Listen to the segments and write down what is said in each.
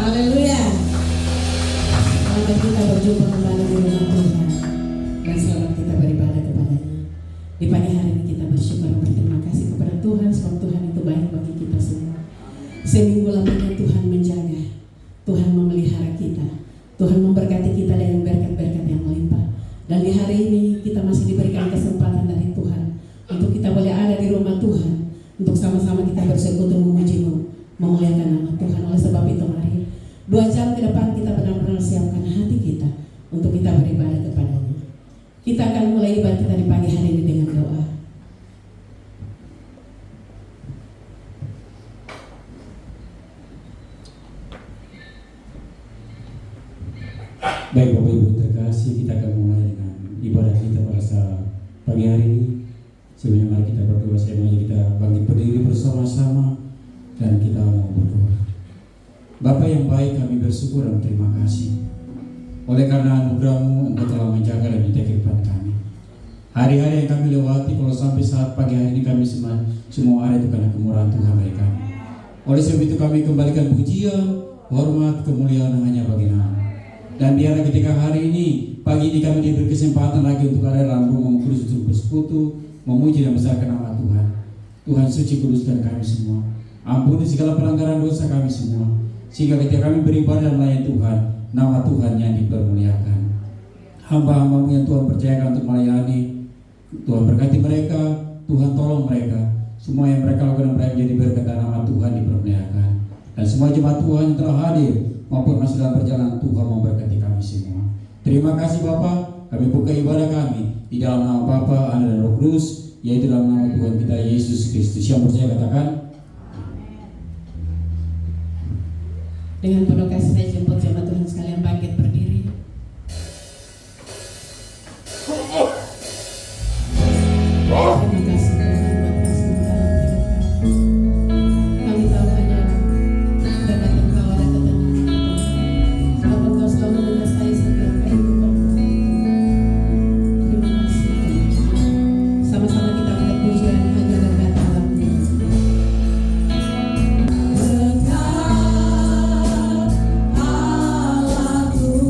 Haleluya. Selamat kita berjumpa kembali di rumah Tuhan dan selamat kita beribadah kepadanya. Di pagi hari ini kita bersyukur dan berterima kasih kepada Tuhan sebab Tuhan itu baik bagi kita semua. Seminggu lamanya Tuhan menjaga, Tuhan memelihara kita, Tuhan memberkati kita dengan berkat-berkat yang melimpah. Dan di hari ini kita masih diberikan kesempatan dari Tuhan untuk kita boleh ada di rumah Tuhan, untuk sama-sama kita bersekutu memuji-Mu, memuliakan nama Tuhan. Oleh sebab itu mari 2 jam ke depan kita benar-benar siapkan hati kita untuk kita beribadah kepadanya. Kita akan mulai ibadah kita di pagi hari ini dengan doa. Baik Bapak Ibu terkasih, kita akan mulai dengan ibadah kita pada pagi hari ini. Sebelumnya mari kita berdoa. Saya mengajak kita bangkit berdiri bersama-sama dan kita mau berdoa. Bapa yang baik, kami bersyukur dan terima kasih oleh karena anugerah-Mu, Engkau telah menjaga dan menjaga kehidupan kami. Hari-hari yang kami lewati, kalau sampai saat pagi hari ini kami semua ada itu karena kemurahan Tuhan bagi kami. Oleh sebab itu kami kembalikan pujian, hormat, kemuliaan hanya bagi Nama. Dan biarlah ketika hari ini, pagi ini kami diberi kesempatan lagi untuk ada dalam rumah kudus untuk bersekutu, memuji dan membesarkan nama Tuhan. Tuhan suci kuduskan kami semua. Ampuni segala pelanggaran dosa kami semua. Sehingga ketika kami beribadah dan melayani Tuhan, nama Tuhan yang dipermuliakan. Hamba-hamba-Mu yang Tuhan percayakan untuk melayani, Tuhan berkati mereka, Tuhan tolong mereka. Semua yang mereka lakukan mereka menjadi berkat dan nama Tuhan dipermuliakan. Dan semua jemaat Tuhan yang telah hadir maupun masih dalam perjalanan, Tuhan memberkati kami semua. Terima kasih Bapa, kami buka ibadah kami di dalam nama Bapa, Anak dan Roh Kudus, yaitu dalam nama Tuhan kita Yesus Kristus. Yang percaya katakan. Dengan penuh kasih saya jemput jemaat Tuhan sekalian bangkit berdiri. Terima kasih Tuhan buat kasih-Mu dalam hidup kami. Kami tahu hanya berkat Engkau ada ketenangan. Sebab Engkau selalu menyertai setiap kehidupan kami. Terima kasih Tuhan. Sama-sama kita angkat pujian hanya berkat dalam-Mu. Berkat Allah Tuhan.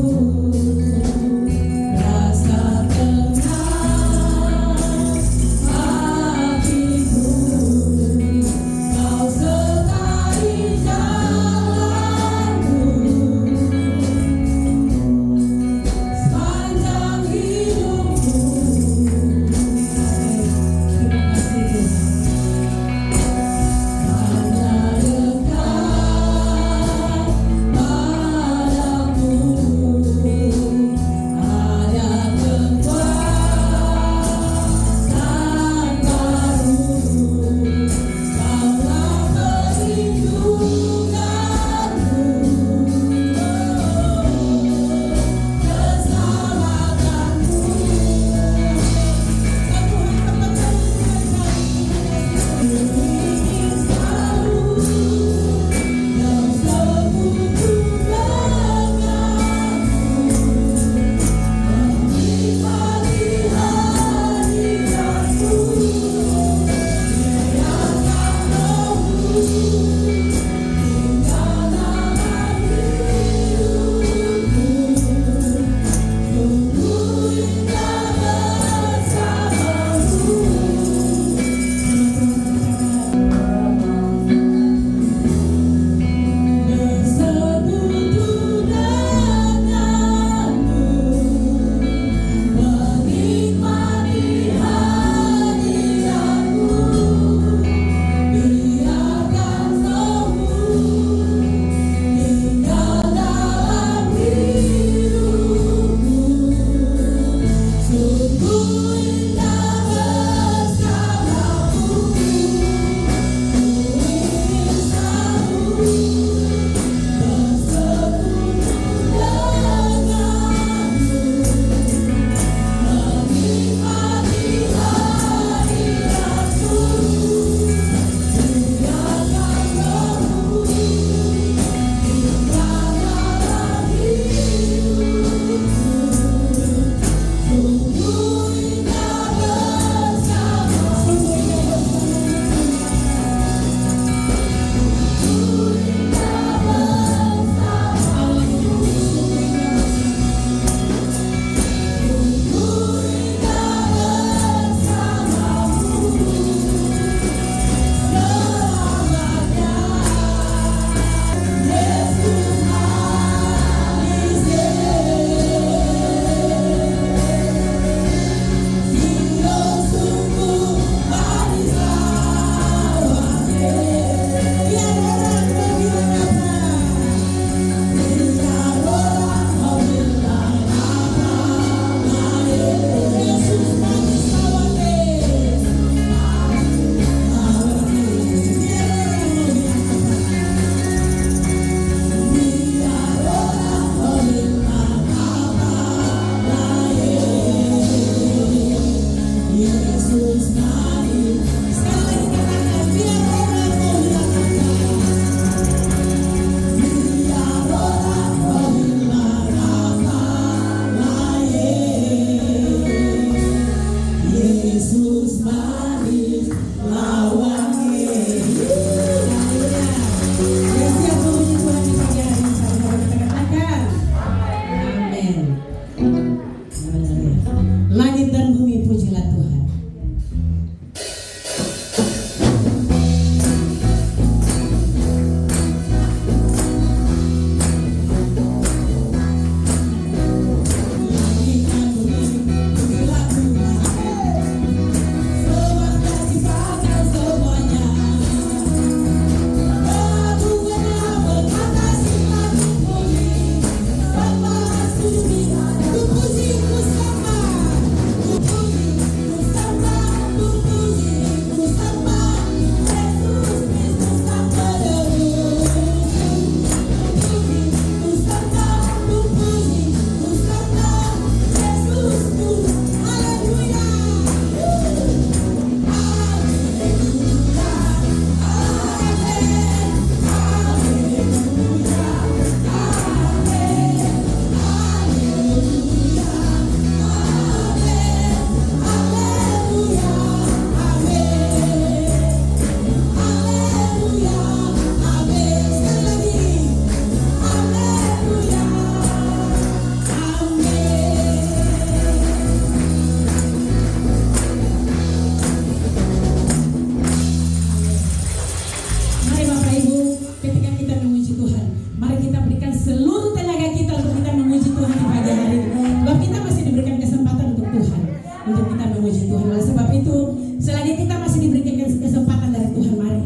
berikan seluruh tenaga kita untuk kita memuji Tuhan di pagi hari ini. Sebab kita masih diberikan kesempatan untuk Tuhan, untuk kita memuji Tuhan. Oleh sebab itu, selagi kita masih diberikan kesempatan dari Tuhan, mari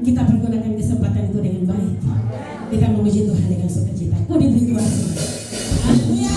kita pergunakan kesempatan itu dengan baik. Kita memuji Tuhan dengan sukacita. Ku diberi Tuhan. Haleluya.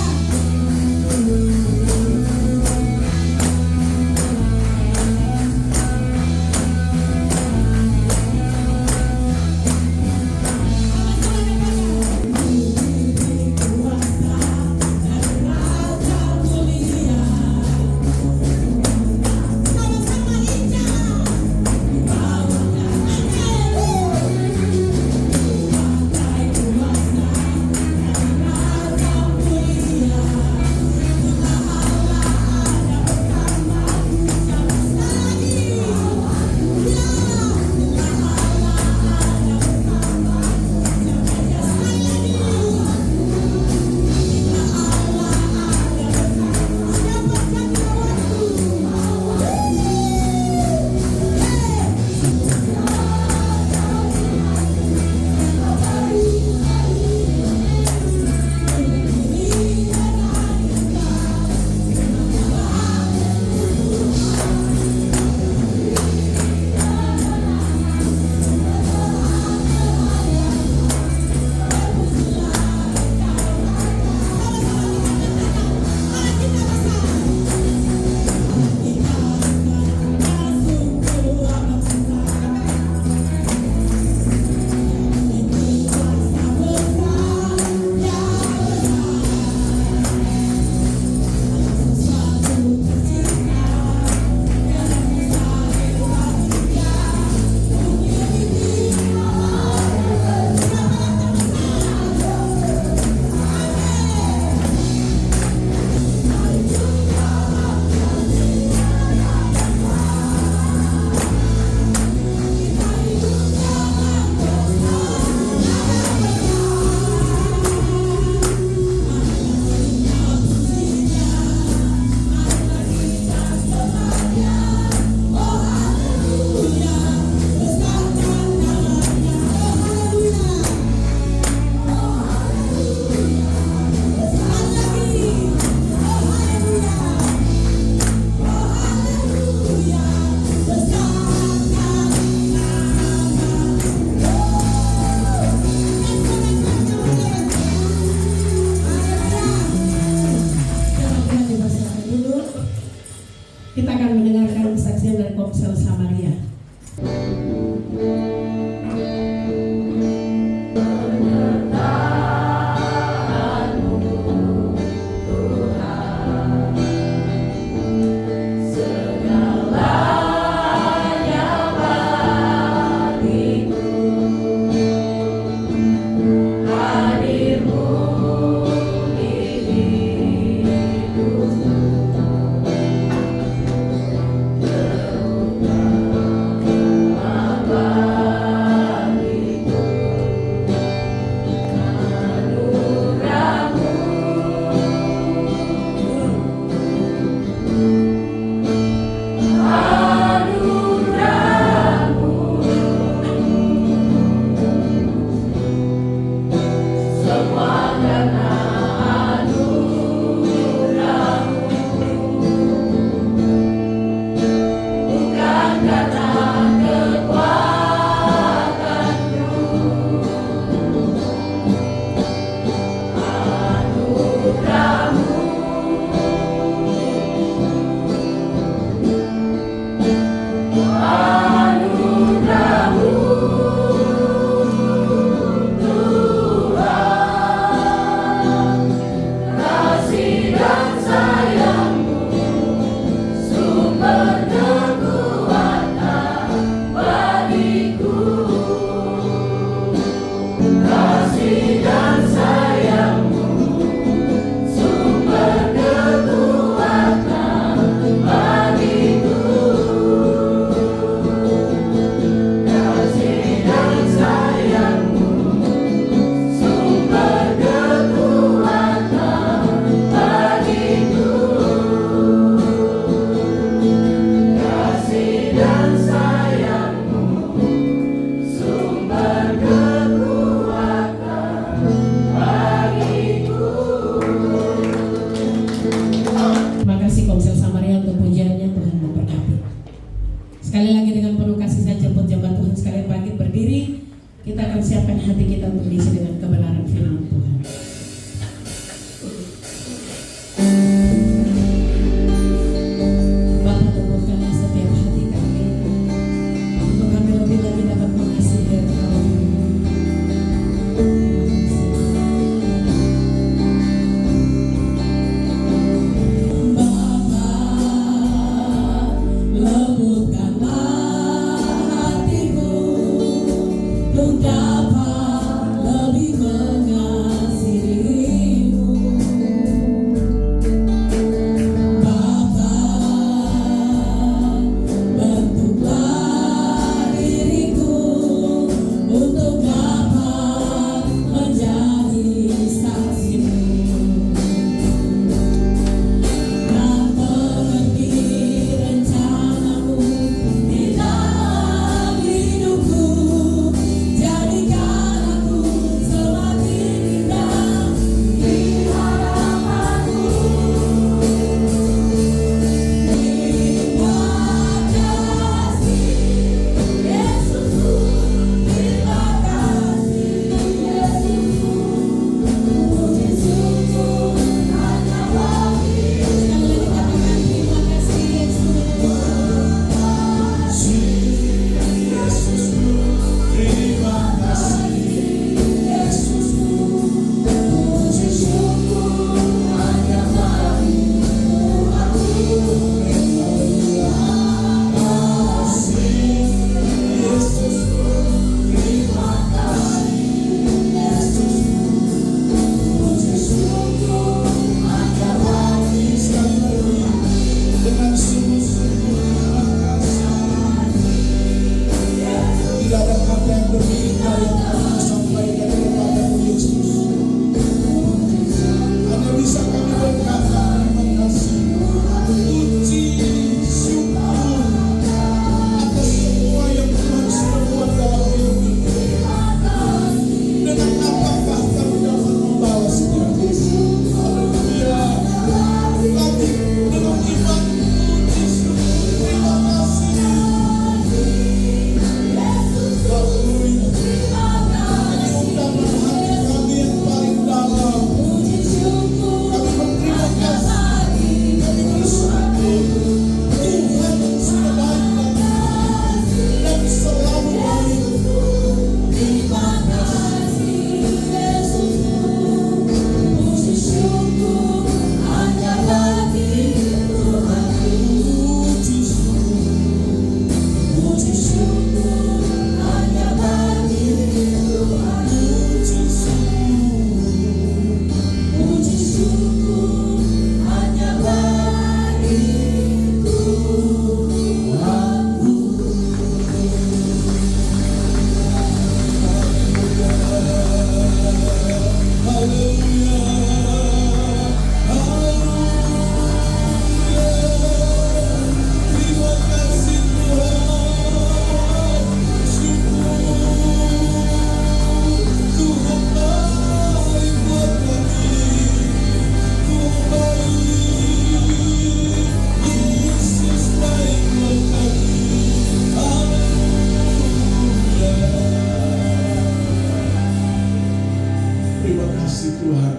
terima kasih Tuhan.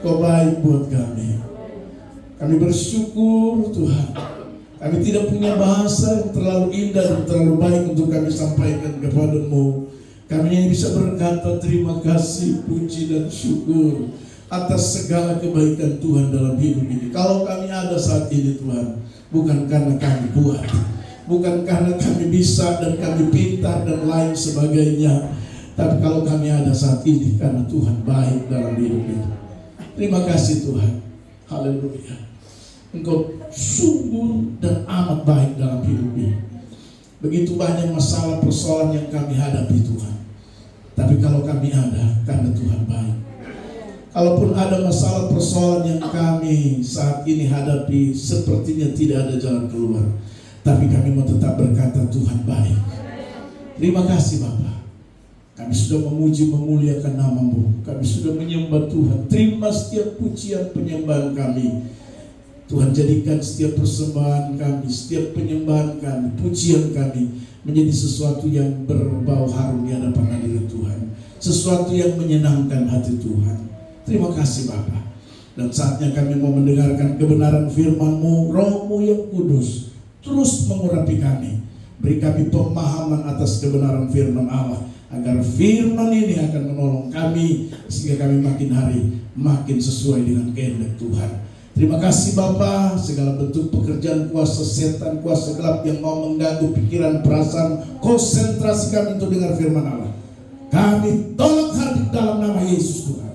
Kau baik buat kami. Kami bersyukur Tuhan. Kami tidak punya bahasa yang terlalu indah dan terlalu baik untuk kami sampaikan kepadamu. Kami hanya bisa berkata terima kasih, puji dan syukur atas segala kebaikan Tuhan dalam hidup ini. Kalau kami ada saat ini Tuhan, bukan karena kami kuat, bukan karena kami bisa dan kami pintar dan lain sebagainya, tapi kalau kami ada saat ini karena Tuhan baik dalam hidup ini. Terima kasih Tuhan. Haleluya. Engkau sungguh dan amat baik dalam hidup ini. Begitu banyak masalah persoalan yang kami hadapi Tuhan, tapi kalau kami ada karena Tuhan baik. Kalaupun ada masalah persoalan yang kami saat ini hadapi, sepertinya tidak ada jalan keluar, tapi kami mau tetap berkata Tuhan baik. Terima kasih Bapa. Kami sudah memuji memuliakan nama-Mu. Kami sudah menyembah Tuhan. Terima setiap pujian penyembahan kami. Tuhan, jadikan setiap persembahan kami, setiap penyembahan kami, pujian kami menjadi sesuatu yang berbau harum di hadapan hadirat Tuhan, sesuatu yang menyenangkan hati Tuhan. Terima kasih Bapa. Dan saatnya kami mau mendengarkan kebenaran firman-Mu. Roh-Mu yang kudus terus mengurapi kami. Beri kami pemahaman atas kebenaran firman Allah, agar firman ini akan menolong kami sehingga kami makin hari makin sesuai dengan kehendak Tuhan. Terima kasih Bapa, segala bentuk pekerjaan kuasa setan, kuasa gelap yang mau mengganggu pikiran, perasaan, konsentrasi kami untuk dengar firman Allah, kami tolak hadir dalam nama Yesus Tuhan.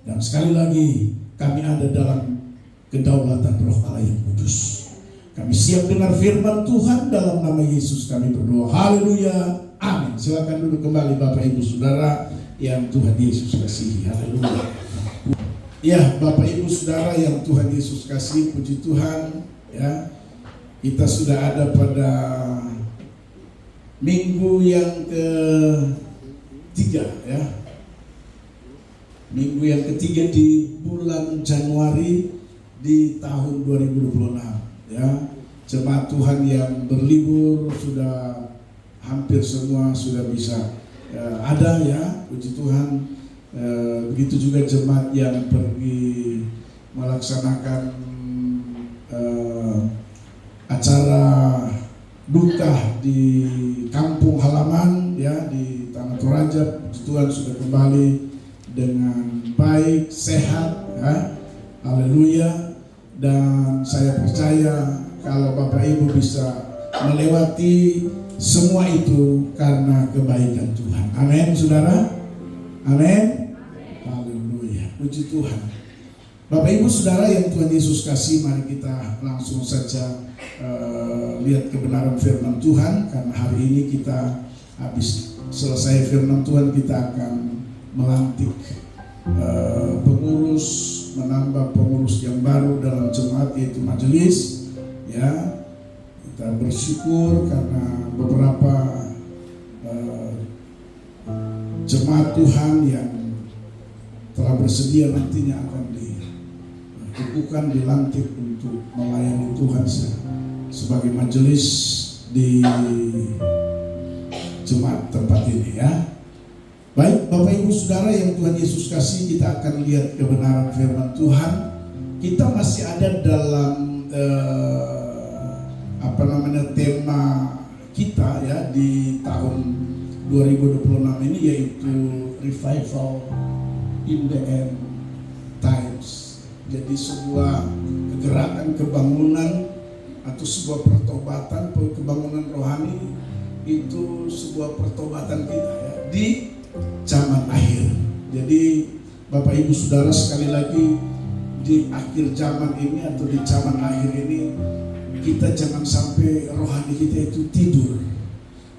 Dan sekali lagi, kami ada dalam kedaulatan Roh Allah yang kudus. Kami siap dengar firman Tuhan, dalam nama Yesus kami berdoa. Haleluya, amin. Silakan duduk kembali Bapak Ibu Saudara yang Tuhan Yesus kasihi. Haleluya. Ya, Bapak Ibu Saudara yang Tuhan Yesus kasih, puji Tuhan ya. Kita sudah ada pada minggu yang ketiga ya. Minggu yang ketiga di bulan Januari di tahun 2026 ya. Jemaat Tuhan yang berlibur sudah hampir semua sudah bisa ada ya, puji Tuhan. Begitu juga jemaat yang pergi melaksanakan acara duka di kampung halaman ya, di Tanah Toraja. Tuhan sudah kembali dengan baik, sehat ya. Haleluya. Dan saya percaya kalau Bapak Ibu bisa melewati semua itu karena kebaikan Tuhan. Amin Saudara. Amin. Haleluya. Puji Tuhan. Bapak Ibu Saudara yang Tuhan Yesus kasih, mari kita langsung saja lihat kebenaran firman Tuhan. Karena hari ini kita habis selesai firman Tuhan, kita akan melantik pengurus, menambah pengurus yang baru dalam jemaat, yaitu majelis ya. Kita bersyukur karena beberapa jemaat Tuhan yang telah bersedia nantinya akan dikukuhkan, dilantik untuk melayani Tuhan sebagai majelis di jemaat tempat ini ya. Baik Bapak Ibu Saudara yang Tuhan Yesus kasih, kita akan lihat kebenaran firman Tuhan. Kita masih ada dalam tema kita ya di tahun 2026 ini, yaitu revival in the end times. Jadi sebuah kegerakan kebangunan atau sebuah pertobatan, kebangunan rohani, itu sebuah pertobatan kita ya di zaman akhir. Jadi Bapak Ibu Saudara sekali lagi, di akhir zaman ini atau di zaman akhir ini, kita jangan sampai rohani kita itu tidur,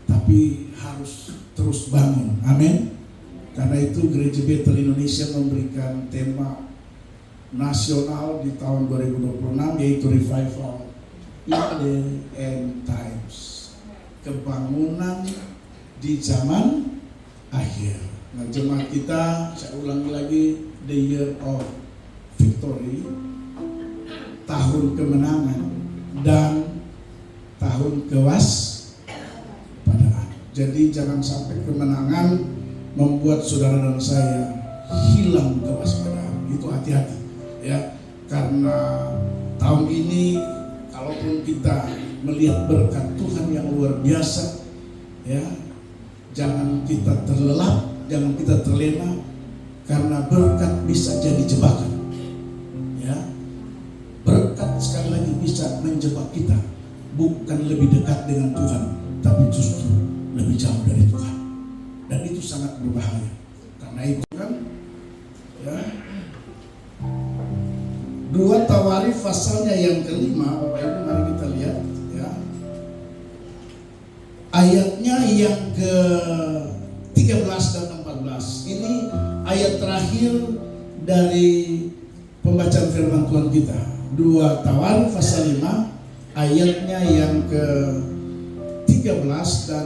tapi harus terus bangun. Amin. Karena itu Gereja Bethel Indonesia memberikan tema nasional di tahun 2026, yaitu Revival in the End Times, kebangunan di zaman akhir. Nah, jemaat kita, saya ulangi lagi, the year of victory, tahun kemenangan dan tahun kewaspadaan. Jadi jangan sampai kemenangan membuat saudara dan saya hilang kewaspadaan. Itu hati-hati ya, karena tahun ini kalaupun kita melihat berkat Tuhan yang luar biasa ya, jangan kita terlelap, jangan kita terlena, karena berkat bisa jadi jebakan ya. Berkat sekali lagi bisa menjebak kita, bukan lebih dekat dengan Tuhan, tapi justru lebih jauh dari Tuhan, dan itu sangat berbahaya. Karena itu kan ya, 2 Tawarikh pasalnya yang kelima, Bapak Ibu mari kita lihat ya, ayatnya yang ke 13 dan 14. Ini ayat terakhir dari pembacaan firman Tuhan kita. 2 Tawarikh pasal 5 ayatnya yang ke 13 dan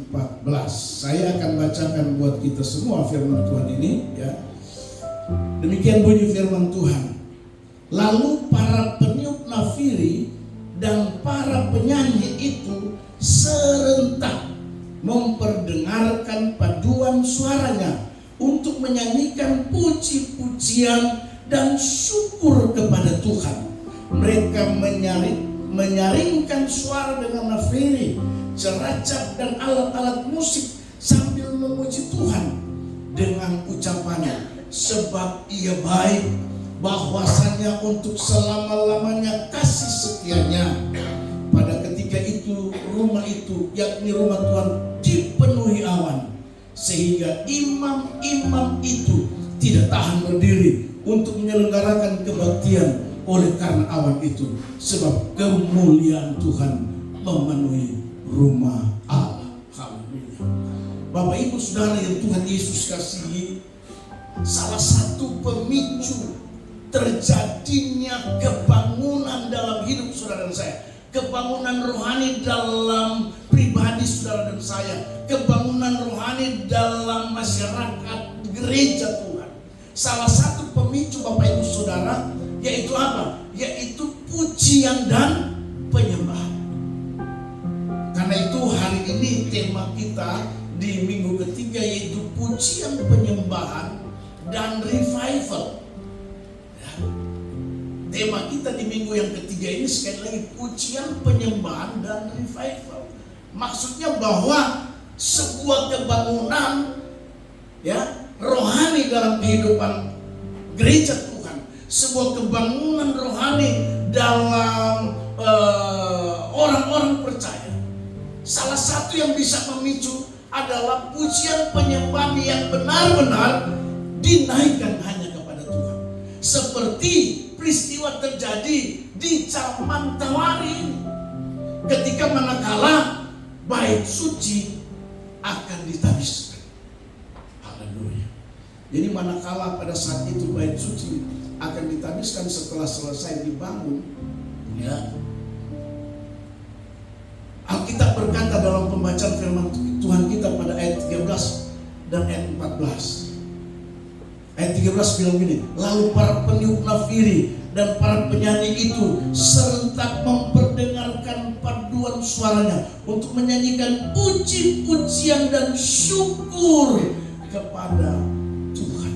14. Saya akan bacakan buat kita semua firman Tuhan ini ya. Demikian bunyi firman Tuhan. Lalu para peniup nafiri dan para penyanyi itu serentak memperdengarkan paduan suaranya untuk menyanyikan puji-pujian dan syukur kepada Tuhan. Mereka menyaringkan suara dengan nafiri, ceracap dan alat-alat musik sambil memuji Tuhan dengan ucapannya, sebab Ia baik, bahwasanya untuk selama-lamanya kasih setianya. Pada ketika itu rumah itu, yakni rumah Tuhan, dipenuhi awan, sehingga imam-imam itu tidak tahan berdiri untuk menyelenggarakan kebaktian oleh karena awan itu, sebab kemuliaan Tuhan memenuhi rumah Allah. Haleluya. Bapak Ibu Saudara yang Tuhan Yesus kasihi, salah satu pemicu terjadinya kebangunan dalam hidup saudara dan saya, kebangunan rohani dalam pribadi saudara dan saya, kebangunan rohani dalam masyarakat gereja Tuhan, salah satu pemicu Bapak Ibu Saudara, yaitu apa? Yaitu pujian dan penyembahan. Karena itu hari ini tema kita di minggu ketiga yaitu pujian, penyembahan dan revival. Tema kita di minggu yang ketiga ini sekali lagi pujian, penyembahan dan revival. Maksudnya bahwa sebuah kebangunan ya rohani dalam kehidupan gereja Tuhan, sebuah kebangunan rohani dalam orang-orang percaya, salah satu yang bisa memicu adalah pujian penyembahan yang benar-benar dinaikkan hanya kepada Tuhan. Seperti peristiwa terjadi di zaman Tawarikh ini, ketika manakala bait suci akan ditabiskan. Haleluya. Jadi manakala pada saat itu bait suci akan ditabiskan setelah selesai dibangun, ya, Alkitab berkata dalam pembacaan firman Tuhan kita pada ayat 13 dan ayat 14. Ayat 13 bilang gini, lalu para peniup nafiri dan para penyanyi itu serentak memperdengarkan paduan suaranya untuk menyanyikan puji-pujian dan syukur kepada Tuhan.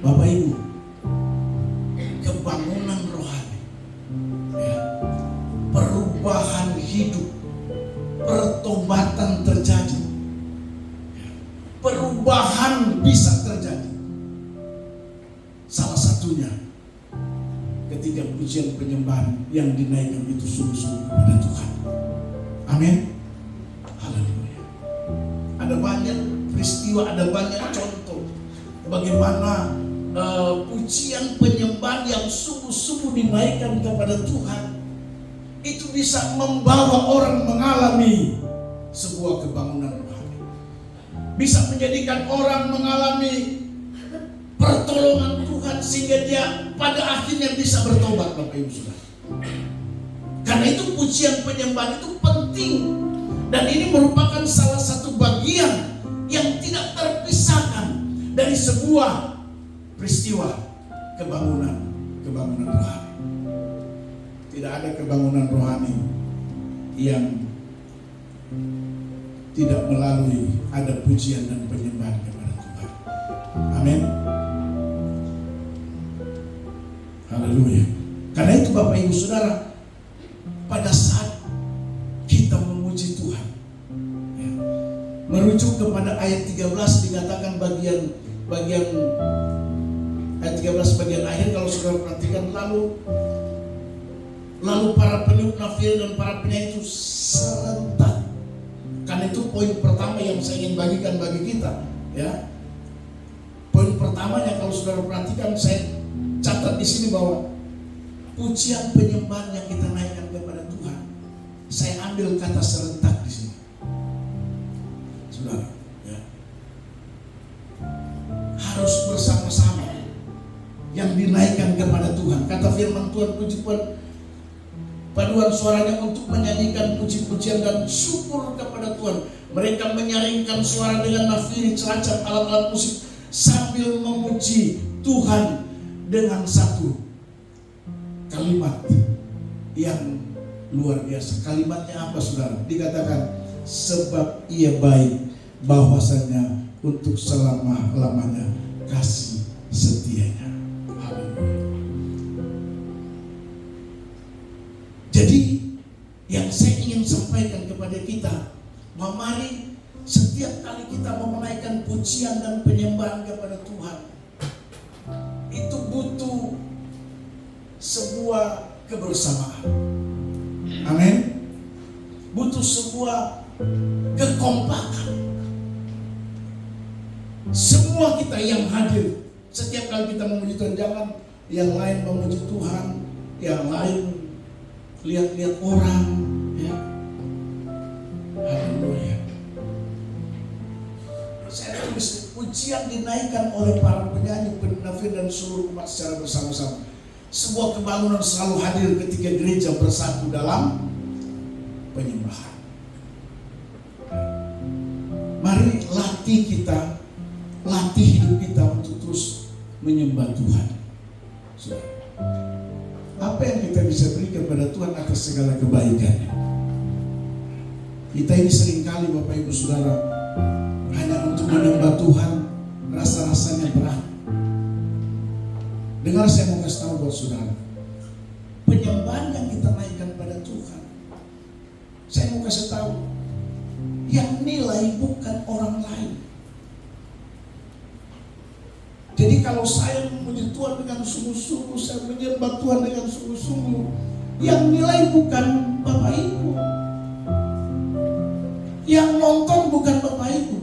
Bapak Ibu, kebangunan rohani, ya, perubahan hidup, pertobatan terjadi, perubahan bisa terjadi. Salah satunya ketika pujian penyembahan yang dinaikkan itu sungguh-sungguh kepada Tuhan. Amin. Haleluya. Ada banyak peristiwa, ada banyak contoh bagaimana pujian penyembahan yang sungguh-sungguh dinaikkan kepada Tuhan itu bisa membawa orang mengalami sebuah kebangunan rohani, bisa menjadikan orang mengalami pertolongan Tuhan sehingga dia pada akhirnya bisa bertobat, Bapak Ibu Saudara. Karena itu pujian penyembahan itu penting, dan ini merupakan salah satu bagian yang tidak terpisahkan dari sebuah peristiwa kebangunan rohani. Tidak ada kebangunan rohani yang tidak melalui ada pujian dan penyembahan kepada Tuhan. Amin. Haleluya. Karena itu Bapak Ibu Saudara, pada saat kita memuji Tuhan, ya, merujuk kepada ayat 13 dikatakan bagian ayat 13 bagian akhir, kalau saudara perhatikan, lalu para peniup nafir dan para penyanyi itu serentak. Karena itu poin pertama yang saya ingin bagikan bagi kita, ya. Poin pertamanya kalau saudara perhatikan, saya catat di sini bahwa pujian penyembahan yang kita naikkan kepada Tuhan, saya ambil kata serentak di sini, saudara, ya. Harus bersama-sama yang dinaikkan kepada Tuhan. Kata firman Tuhan, puji Tuhan, paduan suaranya untuk menyanyikan puji-pujian dan syukur kepada Tuhan. Mereka menyaringkan suara dengan nafiri, celacap, alat-alat musik sambil memuji Tuhan dengan satu kalimat yang luar biasa. Kalimatnya apa saudara? Dikatakan, sebab ia baik, bahwasanya untuk selama-lamanya kasih setianya. Jadi yang saya ingin sampaikan kepada kita, mari setiap kali kita menaikkan pujian dan penyembahan kepada Tuhan, itu butuh sebuah kebersamaan. Amin. Butuh sebuah kekompakan. Semua kita yang hadir, setiap kali kita memuji Tuhan, jangan yang lain memuji Tuhan, yang lain lihat-lihat orang, ya. Haleluya. Saya tulis, pujian dinaikkan oleh para penyanyi, penafsir dan seluruh umat secara bersama-sama. Sebuah kebangunan selalu hadir ketika gereja bersatu dalam penyembahan. Mari latih hidup kita untuk terus menyembah Tuhan. Saudara, apa yang kita bisa beri kepada Tuhan atas segala kebaikannya? Kita ini seringkali Bapak Ibu Saudara, hanya untuk menyembah Tuhan rasa-rasanya berat. Dengar, saya mau kasih tahu buat saudara, penyembahan yang kita naikkan pada Tuhan, saya mau kasih tahu, yang nilai bukan orang lain. Jadi kalau saya memuji Tuhan dengan sungguh-sungguh, saya menyembah Tuhan dengan sungguh-sungguh, yang nilai bukan Bapak Ibu, yang nonton bukan Bapak Ibu.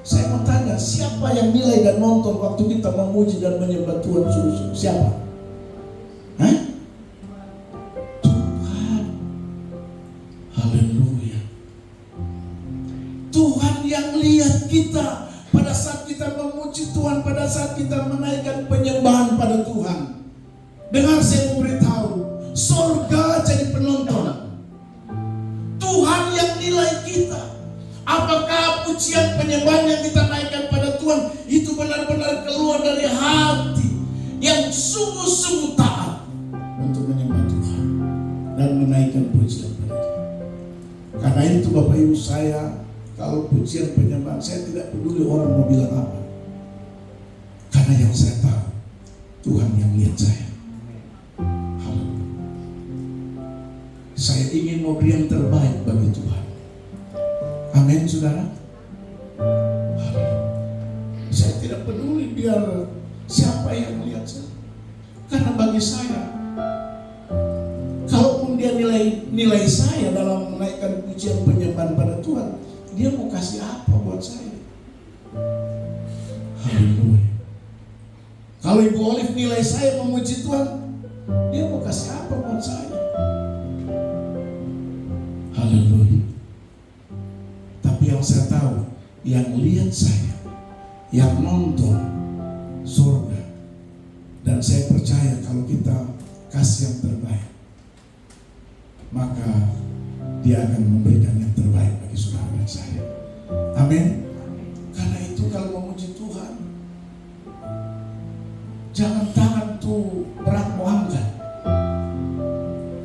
Saya mau tanya, siapa yang nilai dan nonton waktu kita memuji dan menyembah Tuhan sungguh-sungguh? Siapa? Hah? Tuhan. Haleluya. Tuhan yang lihat kita pada saat kita memuji Tuhan, pada saat kita menaikkan penyembahan pada Tuhan. Dengar, saya mau beritahu, sorga jadi penonton. Tuhan yang nilai kita. Apakah pujian penyembahan yang kita naikkan pada Tuhan itu benar-benar keluar dari hati yang sungguh-sungguh taat untuk menyembah Tuhan dan menaikkan pujian pada Dia. Karena itu Bapak Ibu, saya kalau pujian penyembahan, saya tidak peduli orang mau bilang apa. Karena yang saya tahu, Tuhan yang lihat saya. Saya ingin memberi yang terbaik bagi Tuhan. Amin, saudara. Saya tidak peduli biar siapa yang melihat saya. Karena bagi saya, kalaupun dia nilai saya dalam menaikkan pujian penyembahan pada Tuhan, dia mau kasih apa buat saya? Haleluya. Kalau Ibu Olive nilai saya memuji Tuhan, dia mau kasih apa buat saya? Haleluya. Yang saya tahu, yang lihat saya, yang nonton surga. Dan saya percaya kalau kita kasih yang terbaik, maka Dia akan memberikan yang terbaik bagi saudara dan saya. Amin. Karena itu kalau memuji Tuhan, jangan tangan tuh berat mau angkat.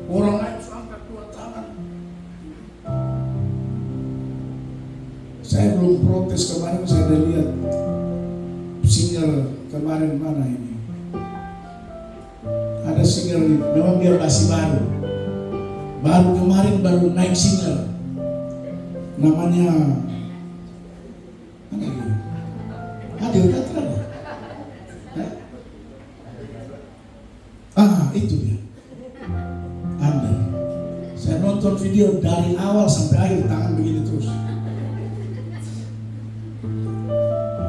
Orang lain angkat dua tangan. Saya belum protes, kemarin saya udah lihat singer kemarin mana ini? Ada singer, memang dia masih baru. Baru kemarin baru naik singer. Namanya mana dia? Adil Katra. Itu dia. Anda. Saya nonton video dari awal sampai akhir, tangan begini terus.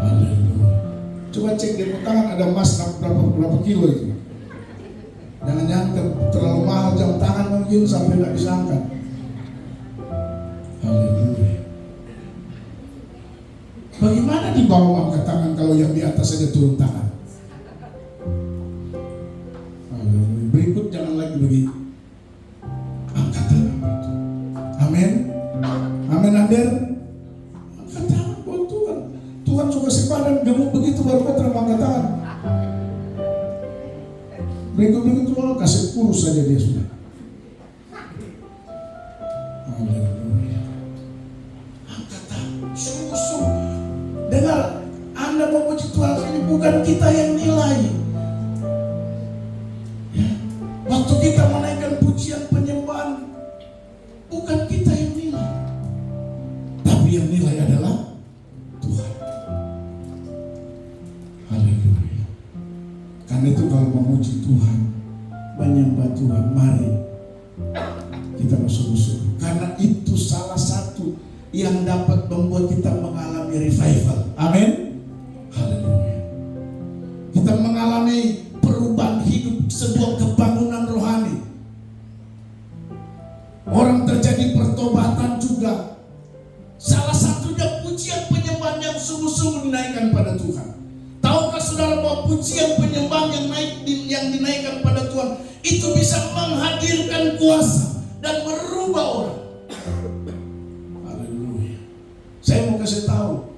Haleluya. Coba cek di tangan ada emas berapa kilo itu. Jangan terlalu mahal jam tangan mungkin sampai tidak bisa angkat. Haleluya. Bagaimana di bawah angkat tangan kalau yang di atas saja turun tangan? Haleluya. Berikut jangan lagi begitu. Angkat tangan. Amin. Amin, Ander. Angkat tangan buat Tuhan. Tuhan suka sepadan gemuk begitu baru kau terang angkat tangan. Berikut Tuhan kasih kurus saja dia sudah. Haleluya. Angkat tangan. Sungguh-sungguh. Dengar, Anda memuji Tuhan ini bukan kita yang nilai. Ya. Waktu kita menaikkan pujian penyembahan, bukan kita yang nilai, tapi yang nilai adalah Tuhan. Haleluya. Karena itu kalau memuji Tuhan, menyembah Tuhan, mari kita bersungguh-sungguh. Karena itu salah satu yang dapat membuat kita mengalami revival. Amin. Haleluya. Kita mengalami perubahan hidup, sebuah kebangunan rohani. Orang terjadi pertobatan juga. Salah satunya pujian penyembahan yang sungguh-sungguh dinaikkan pada Tuhan. Tahukah saudara bahwa pujian penyembahan yang dinaikkan pada Tuhan itu bisa menghadirkan kuasa dan merubah orang. Haleluya. Saya mau kasih tahu,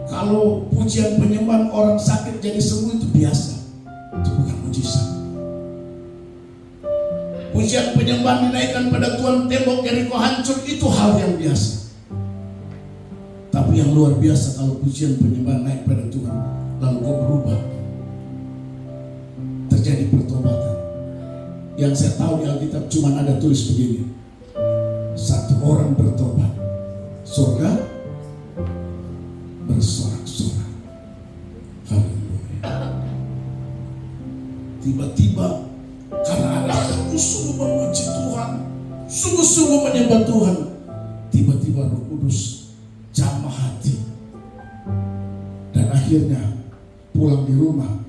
kalau pujian penyembahan orang sakit jadi sembuh itu biasa, itu bukan mujizat. Pujian penyembahan dinaikkan pada Tuhan, tembok Yeriko hancur, itu hal yang biasa. Tapi yang luar biasa kalau pujian penyembahan naik pada Tuhan, lalu kau berubah, terjadi pertobatan. Yang saya tahu di Alkitab cuma ada tulis begini: satu orang bertobat, surga bersorak-sorak. Haleluya. Tiba-tiba karena ada sungguh-sungguh memuji Tuhan, sungguh-sungguh menyembah Tuhan, tiba-tiba Roh Kudus jamah hati, dan akhirnya pulang di rumah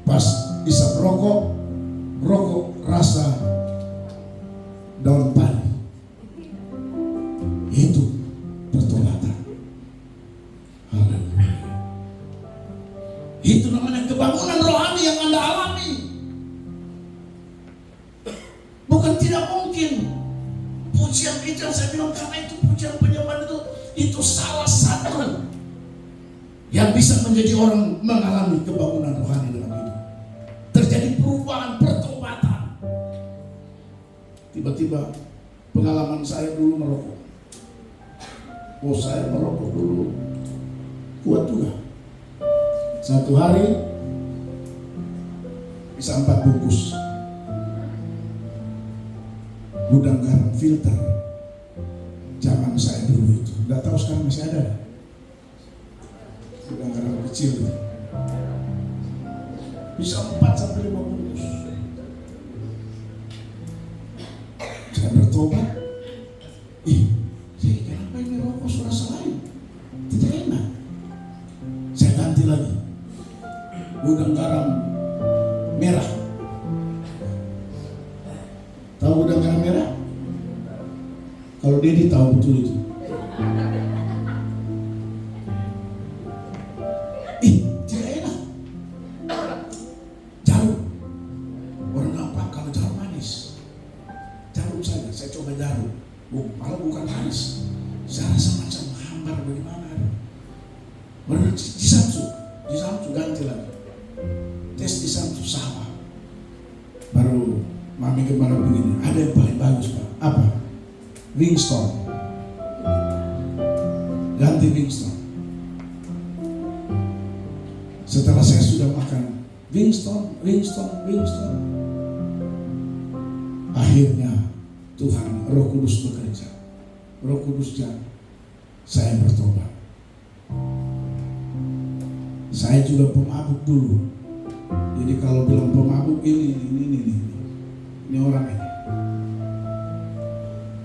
pas isap rokok rasa daun padi. Itu pertobatan. Haleluya. Itu namanya kebangunan rohani yang Anda alami. Bukan tidak mungkin. Pujian itu yang saya bilang, karena itu pujian penyembahan itu salah satu yang bisa menjadi orang mengalami kebangunan rohani dalam hidup. Terjadi perubahan, pertobatan. Tiba-tiba pengalaman saya dulu merokok. Saya merokok dulu kuat juga. Satu hari bisa 4 bungkus. Gudang garam filter. Zaman saya dulu itu. Nggak tahu sekarang masih ada. Gudang garam kecil itu. Bisa 4 sampai 5 bungkus. Saya bertobat. Kenapa ini rokok rasa lain? Tidak enak. Saya ganti lagi. Gudang garam merah. Tahu gudang garam merah? Kalau Dedi tahu betul itu. Tidak enak. Jarum. Orang apa kalau jarum manis? Jarum saja, saya coba jarum. Malah bukan manis. Saya rasa macam hambar bagaimana. Baru di Samsu ganti lagi. Tes di Samsu sama. Baru Mami kembali begini, ada yang paling bagus Pak. Apa? Winston. Ganti Winston. Setelah saya sudah makan Winston, akhirnya Tuhan Roh Kudus bekerja. Roh Kudus jalan. Saya bertobat. Saya juga pemabuk dulu. Jadi kalau bilang pemabuk ini orang ini.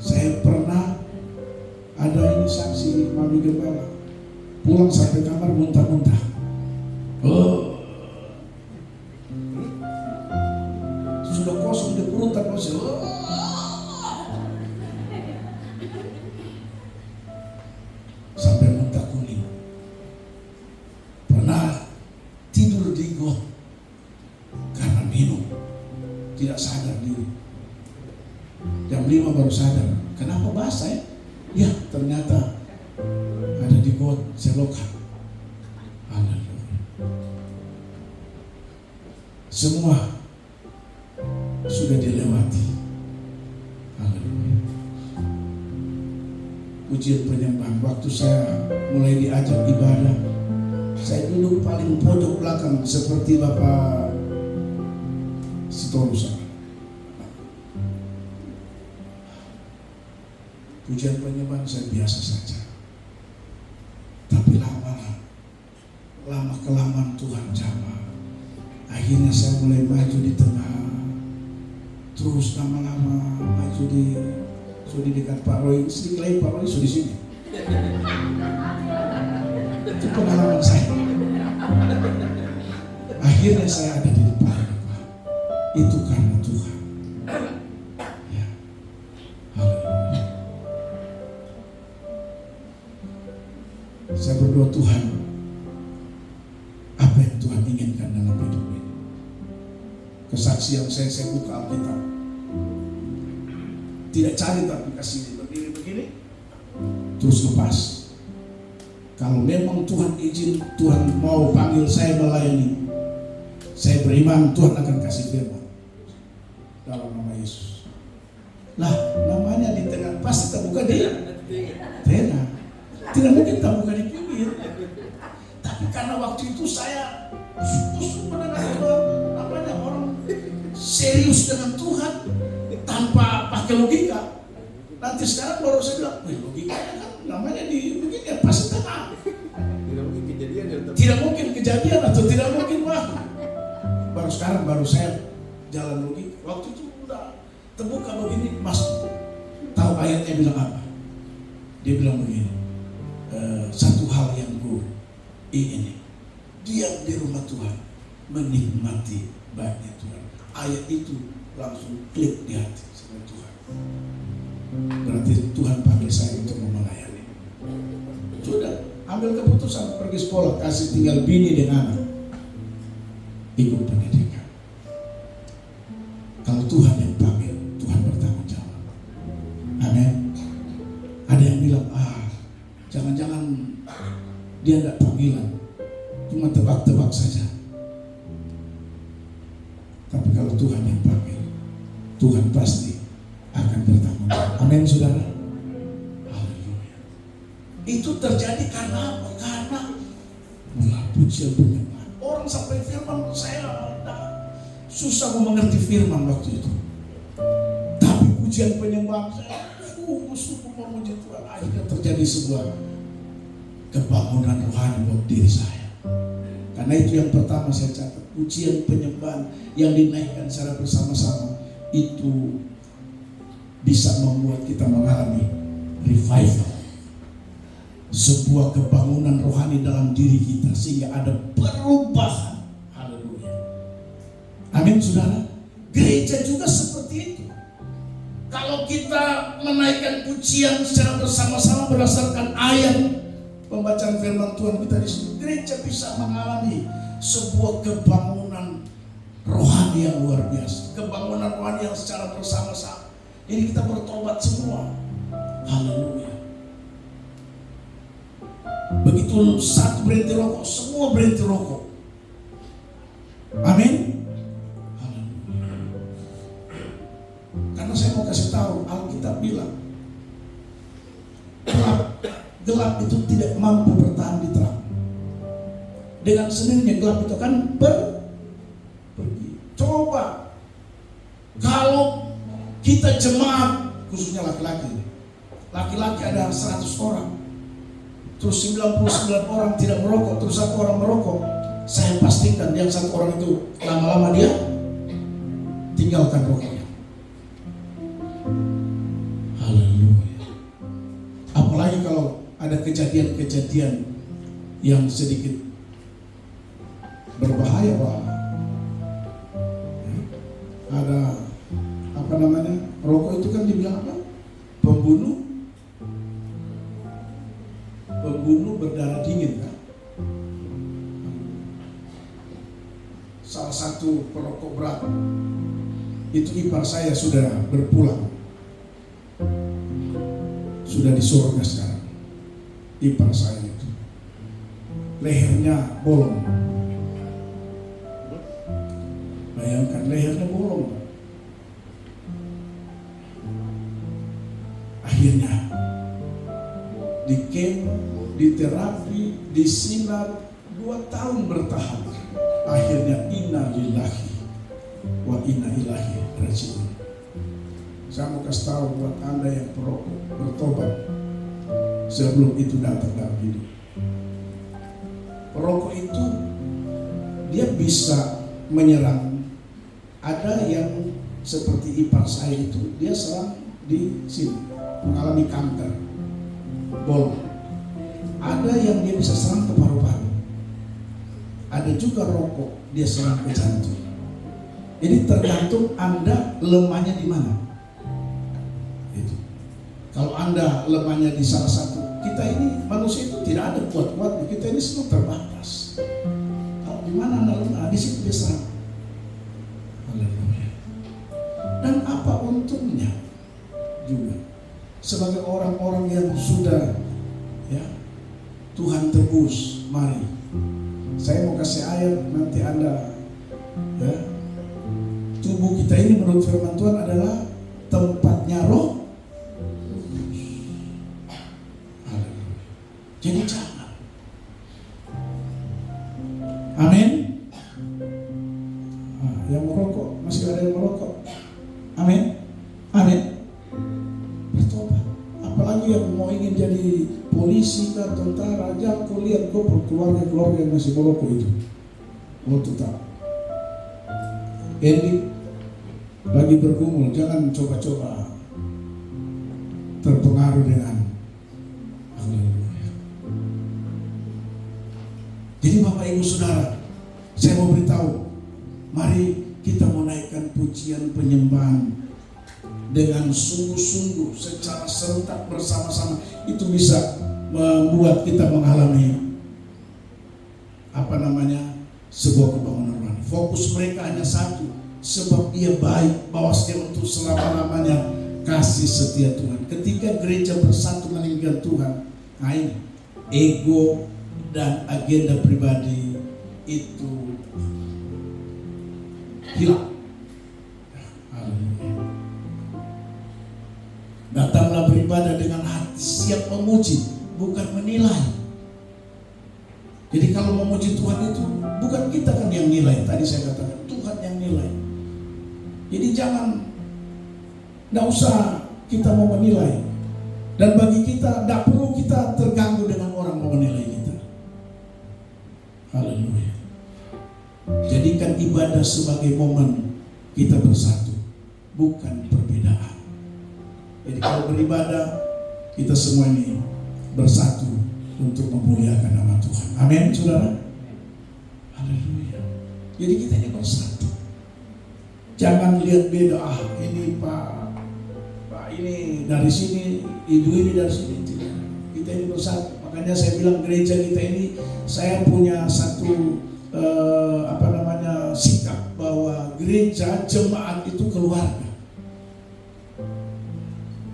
Saya pernah ada ini saksi Mami Gembala, pulang sampai kamar muntah-muntah. Sudah kosong di perutan masih. Sampai muntah kuning. Pernah tidur di got karena minum, tidak sadar diri. Jam 5 baru sadar. Kenapa basah ya? Ya ternyata ada di got selokan. Semua sudah dilewati. Haleluya. Ujian penyembahan. Waktu saya mulai diajak ibadah, saya duduk paling pojok belakang seperti Bapak Sitorus. Ujian penyembahan saya biasa saja. Tapi lama kelamaan Tuhan jamah. Akhirnya saya mulai maju di tengah. Terus lama-lama maju di dekat Pak Roy. Sedikit lagi Pak Roy sudah di sini. Itu pengalaman saya. Akhirnya saya ada di depan Bapak. Itu karena Tuhan. Ya. Haleluya. Saya berdoa, Tuhan, apa yang Tuhan inginkan dalam hidup ini? Kesaksian saya buka Alkitab. Tidak cari tapi kasih berdiri begini, terus lepas. Kalau memang Tuhan izin, Tuhan mau panggil saya melayani, saya beriman Tuhan akan kasih firman dalam nama Yesus. Lah, namanya di tengah pasti terbuka dia. Tena. Tidak mungkin terbuka di pinggir. Tapi karena waktu itu saya sungguh mendengar Tuhan, namanya orang serius dengan Tuhan tanpa pakai logika. Nanti sekarang baru saya bilang, logikanya kan namanya di begini ya pasti tengah. Tidak mungkin kejadian atau tidak mungkin waktu. Baru sekarang baru saya jalan logika. Waktu itu udah terbuka begini, Mas tahu ayatnya bilang apa? Dia bilang begini, satu hal yang ku ingin, diam di rumah Tuhan, menikmati baiknya Tuhan. Ayat itu langsung klik di hati sama Tuhan. Berarti Tuhan panggil saya untuk melayani. Sudah, ambil keputusan pergi sekolah, kasih tinggal bini dan anak, ikut pendidikan. Kalau Tuhan yang panggil, Tuhan bertanggung jawab. Amin. Ada yang bilang, jangan-jangan dia tidak panggilan, cuma tebak-tebak saja. Tapi kalau Tuhan yang panggil, Tuhan pasti akan bertanggung jawab. Amin, saudara. Haleluya. Itu terjadi karena apa? Karena pujian penyembahan. Orang sampai firman, saya susah mengerti firman waktu itu. Tapi pujian penyembahan saya sungguh memuji Tuhan. Akhirnya terjadi sebuah kebangunan rohani buat diri saya. Karena itu yang pertama saya catat, pujian penyembahan yang dinaikkan secara bersama-sama itu bisa membuat kita mengalami revival, sebuah kebangunan rohani dalam diri kita sehingga ada perubahan. Haleluya. Amin, saudara. Gereja juga seperti itu. Kalau kita menaikkan pujian secara bersama-sama berdasarkan ayat pembacaan firman Tuhan kita di sini, gereja bisa mengalami sebuah kebangunan rohani yang luar biasa, kebangunan rohani yang secara bersama-sama. Ini kita bertobat semua. Haleluya. Begitu satu berhenti rokok, semua berhenti rokok. Amin. Haleluya. Karena saya mau kasih tahu, Alkitab bilang gelap itu tidak mampu bertahan di terang. dengan sendirinya gelap itu akan pergi. Coba kalau kita jemaat, khususnya laki-laki ada 100 orang, terus 99 orang tidak merokok, terus 1 orang merokok, saya pastikan yang 1 orang itu lama-lama dia tinggalkan rokoknya. Haleluya. Apalagi kalau ada kejadian-kejadian yang sedikit berbahaya, Pak. Ada rokok itu kan dibilang apa? Pembunuh berdarah dingin kan. Salah satu perokok berat itu ipar saya sudah berpulang, sudah di surga sekarang. Ipar saya itu lehernya bolong, bayangkan lehernya bolong. Akhirnya di kemo, di terapi, di sinar 2 tahun bertahap. Akhirnya inna lillahi wa inna ilaihi raji'un. Saya mau kasih tahu buat Anda yang perokok, bertobat sebelum itu datang dalam hidup. Perokok itu dia bisa menyerang. Ada yang seperti ipar saya itu, dia serang di sini, mengalami kanker, bolong. Ada yang dia bisa serang ke paru-paru. Ada juga rokok dia serang ke jantung. Jadi tergantung Anda lemahnya di mana. Itu. Kalau Anda lemahnya di salah satu, kita ini manusia itu tidak ada kuat-kuatnya. Kita ini semua terbatas. Kalau di mana Anda lemah, di situ dia serang. Haleluya. Dan apa untungnya juga sebagai orang-orang yang sudah Tuhan tebus, mari. Saya mau kasih ayat, nanti Anda tubuh kita ini menurut firman Tuhan adalah tempatnya Roh. Jadi jangan. Amin. Yang merokok, masih ada yang merokok. Amin. Amin. Bertobat. Apalagi yang mau ingin jadi polisi kan, tentara, jangan kau lihat kau keluarga yang masih merokok itu. Oh tetap. Ini lagi bergumul, jangan coba-coba terpengaruh dengan. Jadi Bapak Ibu Saudara, saya mau beritahu, mari kita menaikkan pujian penyembahan dengan sungguh-sungguh secara serentak bersama-sama. Itu bisa membuat kita mengalami sebuah kebangunan rohani. Fokus mereka hanya satu, sebab Dia baik, bahwasanya untuk selama-lamanya kasih setia Tuhan. Ketika gereja bersatu meninggikan Tuhan, nah ini ego dan agenda pribadi itu hilang. Datanglah beribadah dengan hati siap memuji, bukan menilai. Jadi kalau memuji Tuhan itu bukan kita kan yang nilai. Tadi saya katakan Tuhan yang nilai. Jadi tidak usah kita mau menilai. Dan bagi kita tidak perlu kita terganggu dengan orang mau menilai kita. Haleluya. Jadikan ibadah sebagai momen kita bersatu, bukan perbedaan. Jadi kalau beribadah, kita semua ini bersatu untuk memuliakan nama Tuhan. Amin, saudara. Haleluya. Jadi kita ini bersatu. Jangan lihat beda. Ini Pak ini dari sini, ibu ini dari sini. Tidak. Kita ini bersatu. Makanya saya bilang gereja kita ini, saya punya satu sikap bahwa gereja jemaat itu keluarga.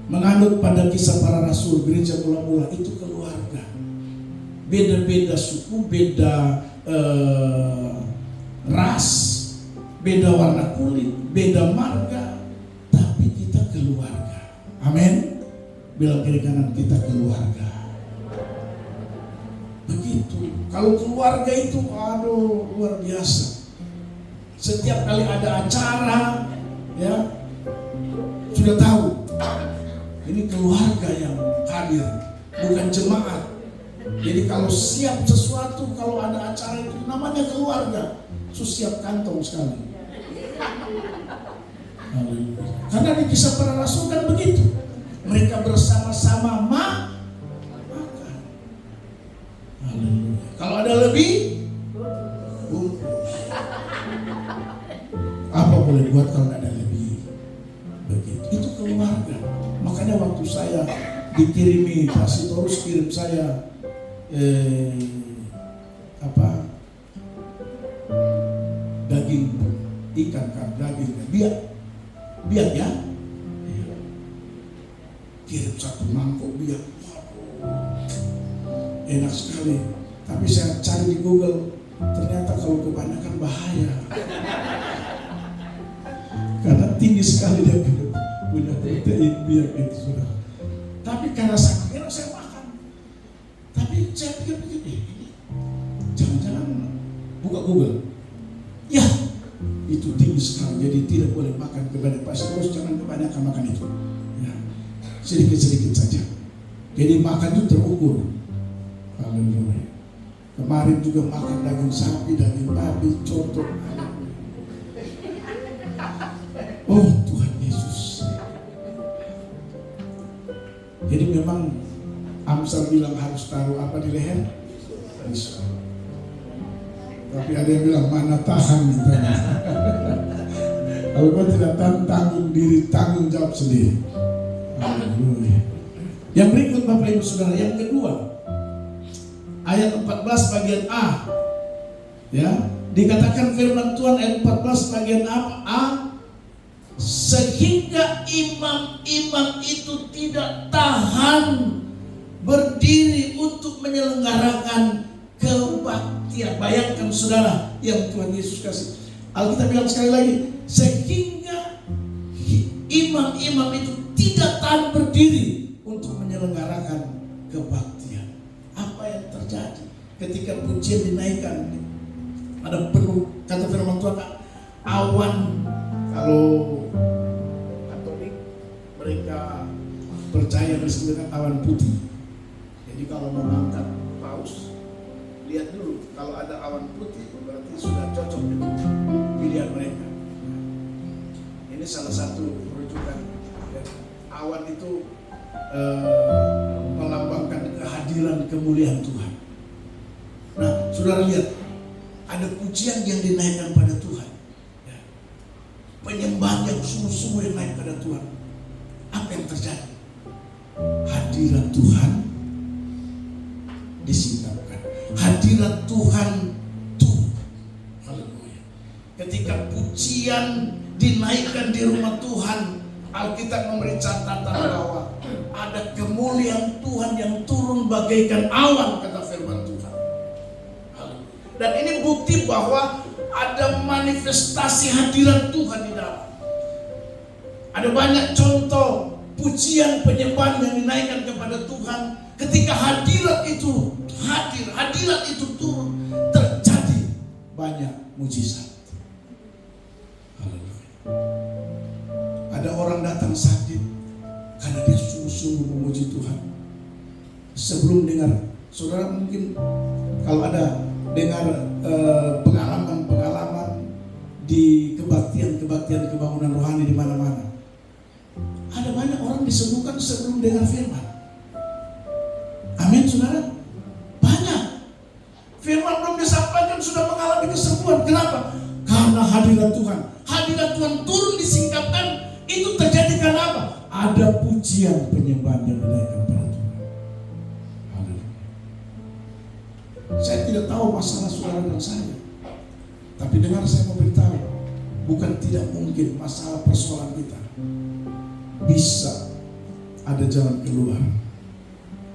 Menganut pada kisah para rasul, gereja mula-mula itu keluarga. Beda-beda suku, beda ras, beda warna kulit, beda marga, tapi kita keluarga. Amin. Bilang kiri kanan, kita keluarga. Begitu. begitu. Kalau keluarga itu, aduh, luar biasa. Setiap kali ada acara, ya, sudah tahu. Ini keluarga yang hadir, bukan jemaat. Jadi kalau siap sesuatu, kalau ada acara itu namanya keluarga, siap kantong sekali. Karena di kisah para rasul kan begitu. Mereka bersama-sama makan. Kalau ada lebih, bungkus. Apa boleh buat kalau ada lebih? Begitu. Itu keluarga. Makanya waktu saya dikirimi, Pak Sitorus kirim saya daging ikan kan, daging biak ya, kirim satu mangkok biak, enak sekali. Tapi saya cari di Google, ternyata kalau kebanyakan bahaya, karena tinggi sekali dia punya protein biak itu sudah. Tapi karena sangat enak saya makan. Tapi saya pikir begini, jangan-jangan buka Google, ya itu tinggi sekali, jadi tidak boleh makan kebanyakan. Terus jangan kebanyakan makan itu, ya, sedikit-sedikit saja. Jadi makan itu terukur. Haleluya. Kemarin juga makan daging sapi, daging babi, contoh. Oh Tuhan Yesus. Jadi memang Amsal bilang harus taruh apa di leher? Pisau. Tapi ada yang bilang mana tahan ditanya. Kalau kau tidak tanggung diri, tanggung jawab sendiri. Haleluya. Yang berikut Bapak Ibu Saudara, yang kedua, ayat 14 bagian A, ya, dikatakan firman Tuhan ayat 14 bagian A, sehingga imam-imam itu tidak tahan berdiri untuk menyelenggarakan kebaktian. Bayangkan saudara yang Tuhan Yesus kasih. Alkitab bilang sekali lagi, sehingga imam-imam itu tidak tahan berdiri untuk menyelenggarakan kebaktian. Apa yang terjadi ketika pujian dinaikkan? Ada penuh, kata firman Tuhan, awan. Kalau Katolik mereka percaya disebut dengan awan putih. Jadi kalau mengangkat paus, lihat dulu kalau ada awan putih berarti sudah cocok dengan pilihan mereka. Ini salah satu rujukan. Awan itu melambangkan kehadiran kemuliaan Tuhan. Nah, saudara lihat, ada pujian yang dinaikkan pada Tuhan, ya. Penyembahan yang sungguh-sungguh yang naik pada Tuhan. Apa yang terjadi? Hadirat Tuhan disingkapkan. Hadirat Tuhan turun. Haleluya. Ketika pujian dinaikkan di rumah Tuhan, Alkitab memberi catatan bahwa ada kemuliaan Tuhan yang turun bagaikan awan, kata firman Tuhan. Dan ini bukti bahwa ada manifestasi hadirat Tuhan di dalam. Ada banyak contoh pujian penyembahan yang dinaikkan kepada Tuhan. Ketika hadirat itu hadir, hadirat itu turun, terjadi banyak mujizat. Haleluya. Ada orang datang sakit karena dia sungguh-sungguh memuji Tuhan. Sebelum dengar, saudara mungkin kalau ada dengar pengalaman-pengalaman di kebaktian kebangunan rohani di mana-mana, ada banyak orang disembuhkan sebelum dengar firman. Amin, saudara. Banyak. Firman belum disampaikan sudah mengalami kesembuhan. Kenapa? Karena hadirat Tuhan. Hadirat Tuhan turun disingkapkan. Itu terjadi karena apa? Ada pujian penyembahan yang dinaikkan pada Tuhan. Haleluya. Saya tidak tahu masalah saudara dan saya, tapi dengar saya mau beritahu, bukan tidak mungkin masalah persoalan kita bisa ada jalan keluar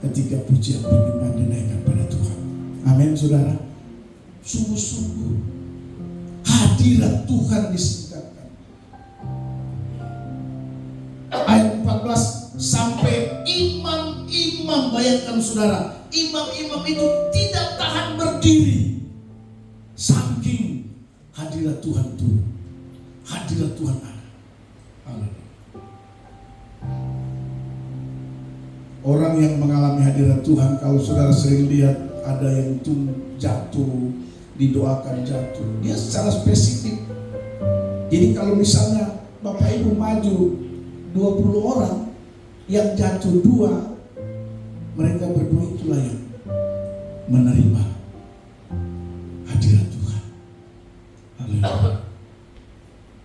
ketika pujian penyembahan dinaikkan pada Tuhan. Amin, saudara. Sungguh-sungguh hadirat Tuhan disingkapkan. Ayat 14 sampai imam-imam, bayangkan saudara, imam-imam itu tidak tahan Saking hadirat Tuhan turun, hadirat Tuhan ada. Haleluya. Orang yang mengalami hadirat Tuhan, kalau saudara sering lihat ada yang jatuh, didoakan jatuh, dia secara spesifik. Jadi kalau misalnya Bapak Ibu maju 20 orang, yang jatuh 2, mereka berdua itulah yang menerima hadirat Tuhan. Haleluya.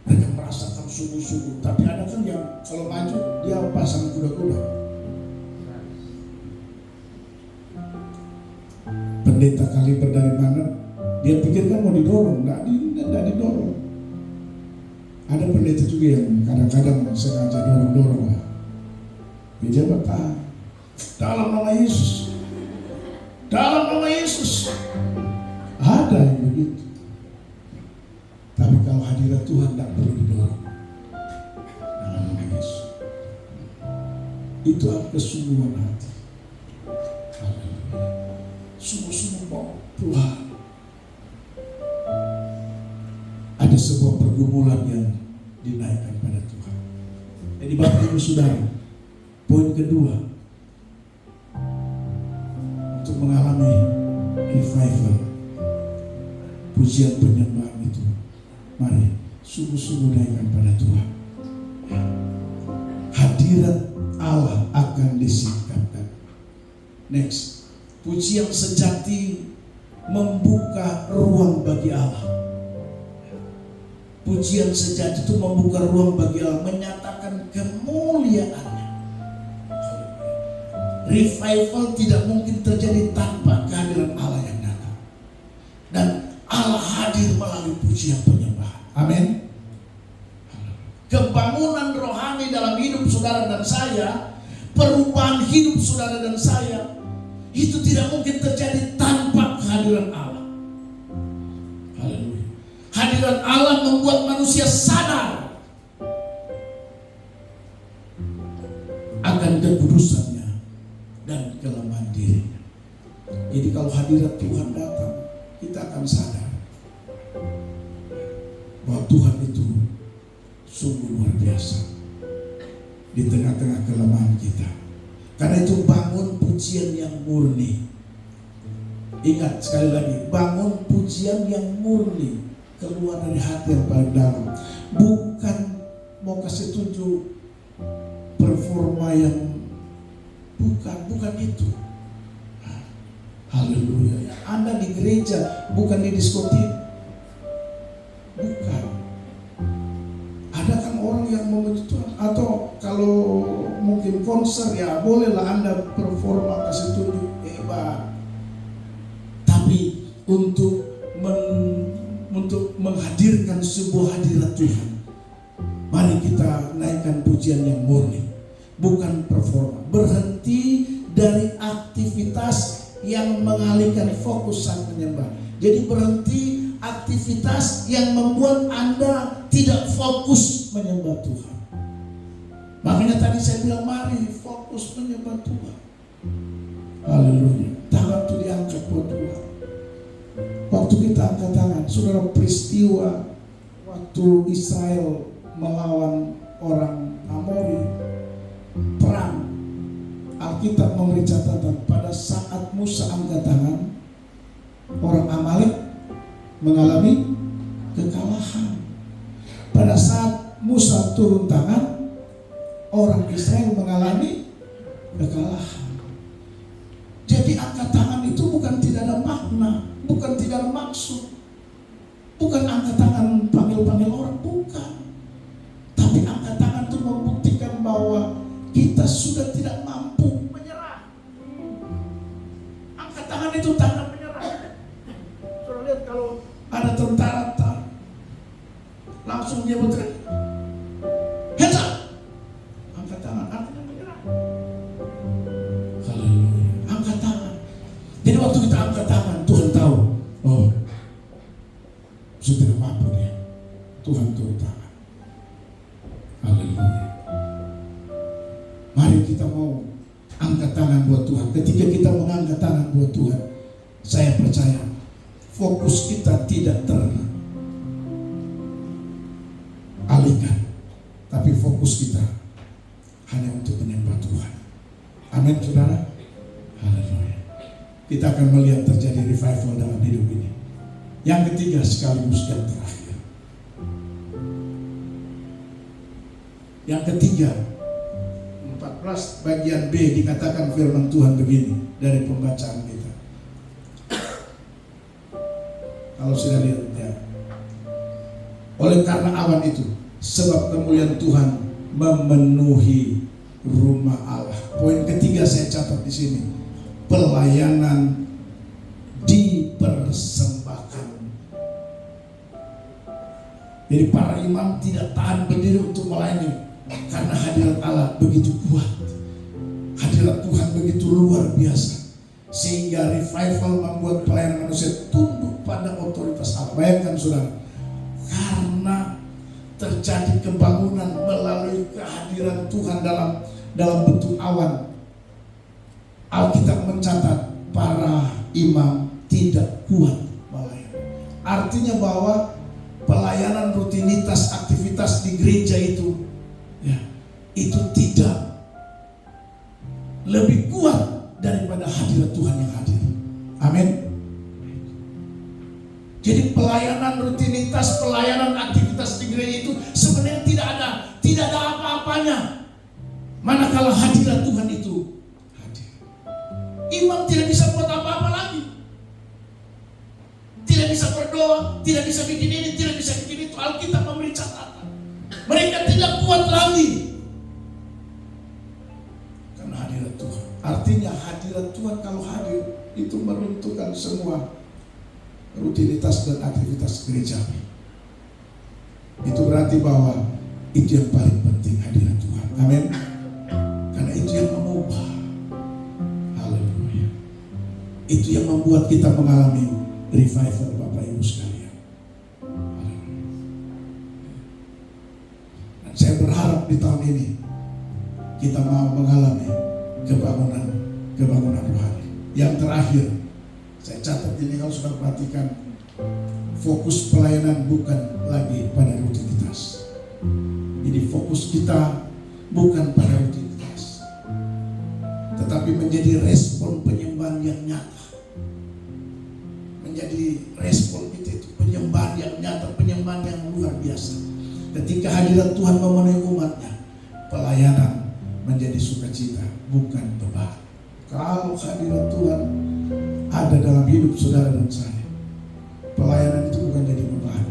Mereka merasakan sungguh-sungguh. Tapi ada kan yang kalau maju dia pasang kuda-kuda. Pendeta kaliber dari mana? Dia pikirkan mau didorong, nggak didorong. Ada pendeta juga yang kadang-kadang sengaja dorong-dorong lah. Dia bertahan. Dalam nama Yesus, dalam nama Yesus. Ada yang begitu. Tapi kalau hadirat Tuhan tidak perlu didorong. Dalam nama Yesus. Itu adalah kesungguhan hati. Sungguh-sungguh mau Tuhan. Ada sebuah pergumulan yang dinaikkan pada Tuhan. Jadi Bapak Ibu Saudara, poin kedua, untuk mengalami revival, pujian penyembahan itu, mari sungguh-sungguh naikkan pada Tuhan. Hadirat Allah akan disingkapkan. Next, pujian sejati membuka ruang bagi Allah. Pujian sejati itu membuka ruang bagi Allah, menyatakan kemuliaannya. Revival tidak mungkin terjadi tanpa kehadiran Allah yang datang. Dan Allah hadir melalui pujian penyembahan. Amin. Kebangunan rohani dalam hidup saudara dan saya, perubahan hidup saudara dan saya, itu tidak mungkin terjadi tanpa kehadiran Allah. Haleluya. Hadirat Allah membuat manusia sadar akan kekudusannya dan kelemahan dirinya. Jadi kalau hadirat Tuhan datang, kita akan sadar bahwa Tuhan itu sungguh luar biasa di tengah-tengah kelemahan kita. Karena itu bangun pujian yang murni. Ingat sekali lagi, bangun pujian yang murni, keluar dari hati yang paling dalam. Bukan mau kasih tunjuk performa yang bukan itu. Haleluya. Anda di gereja, bukan di diskotik. Bukan. Ada kan orang yang memuji Tuhan, atau kalau mungkin konser, ya bolehlah Anda performa kasih tunjuk hebat. Tapi untuk menghadirkan sebuah hadirat Tuhan, mari kita naikkan pujian yang murni, bukan performa. Berhenti dari aktivitas yang mengalihkan fokus sang penyembah. Jadi berhenti aktivitas yang membuat Anda tidak fokus menyembah Tuhan. Makanya tadi saya bilang mari fokus menyembah Tuhan. Haleluya. Tangan itu diangkat buat Tuhan. Waktu kita angkat tangan, saudara, peristiwa waktu Israel melawan orang Amori, perang, Alkitab memberi catatan pada saat Musa angkat tangan, orang Amalek mengalami kekalahan. Pada saat Musa turun tangan, orang Israel mengalami kekalahan. Jadi angkat tangan itu bukan tidak ada makna, bukan tidak ada maksud, bukan angkat tangan panggil-panggil orang, bukan. Tapi angkat tangan itu membuktikan bahwa kita sudah tidak mampu menyerah. Angkat tangan itu tanda menyerah. Saudara lihat kalau ada tentara langsung dia berteriak, hands up, angkat tangan, artinya menyerah. Haleluya. Angkat tangan. Jadi waktu kita angkat tangan, Tuhan tahu, oh, sudah tidak mampu dia. Tuhan turun tangan. Haleluya. Mari kita mau angkat tangan buat Tuhan. Ketika kita mengangkat tangan buat Tuhan, saya percaya fokus kita tidak teralihkan, tapi fokus kita hanya untuk menyembah Tuhan. Amin, saudara. Haleluya. Kita akan melihat terjadi revival dalam hidup ini. Yang ketiga sekaligus yang terakhir. Yang ketiga, 14 bagian B dikatakan firman Tuhan begini dari pembacaan kita. Kalau sudah lihat ya. Oleh karena awan itu, sebab kemuliaan Tuhan memenuhi rumah Allah. Poin ketiga saya catat di sini. Pelayanan dipersembahkan. Jadi para imam tidak tahan berdiri untuk melayani karena hadirat Allah begitu kuat. Hadirat Tuhan begitu luar biasa. Sehingga revival membuat pelayanan manusia tunduk pada otoritas Allah. Bayangkan saudara, karena terjadi pembangunan melalui kehadiran Tuhan dalam bentuk awan. Alkitab mencatat para imam tidak kuat melayani. Artinya bahwa pelayanan rutinitas aktivitas di gereja itu ya, itu tidak lebih kuat daripada hadirat Tuhan yang hadir. Amin. Jadi pelayanan rutinitas, pelayanan aktivitas di gereja itu sebenarnya tidak ada apa-apanya manakala hadirat Tuhan itu hadir. Imam tidak bisa buat apa-apa lagi. Tidak bisa berdoa, tidak bisa bikin ini, tidak bisa bikin itu. Alkitab memberi catatan. Mereka tidak kuat lagi karena hadirat Tuhan. Artinya hadirat Tuhan kalau hadir itu meruntuhkan semua rutinitas dan aktivitas gereja. Itu berarti bahwa itu yang paling penting, hadirat Tuhan. Amin. Karena itu yang mengubah. Haleluya. Itu yang membuat kita mengalami revival, Bapak Ibu sekalian. Dan saya berharap di tahun ini kita mau mengalami kebangunan rohani. Yang terakhir, saya catat ini kalau sudah perhatikan, fokus pelayanan bukan lagi pada rutinitas. Jadi fokus kita bukan pada rutinitas, tetapi menjadi respon penyembahan yang nyata. Menjadi respon kita itu penyembahan yang nyata, penyembahan yang luar biasa. Ketika hadirat Tuhan memenuhi umatnya, pelayanan menjadi sukacita, bukan beban. Kalau hadirat Tuhan ada dalam hidup saudara dan saya, pelayanan itu bukan jadi beban,